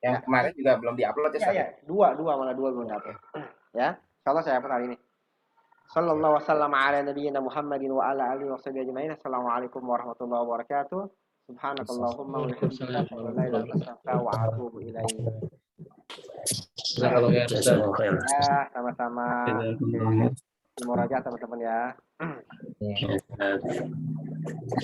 Yang kemarin juga belum diupload ya, Ustaz? Ya, dua belum diupload. Ya, insyaallah saya upload hari ini. Sallallahu wasallam ala nabiyyina Muhammadin wa ala alihi wa sahbihi ajma'in. Assalamualaikum warahmatullahi wabarakatuh. Subhanakallahumma wa bihamdika asyhadu an la ilaha illa anta astaghfiruka wa atubu ilaik. Ya, sama-sama. Murajaah teman-teman ya. Iya.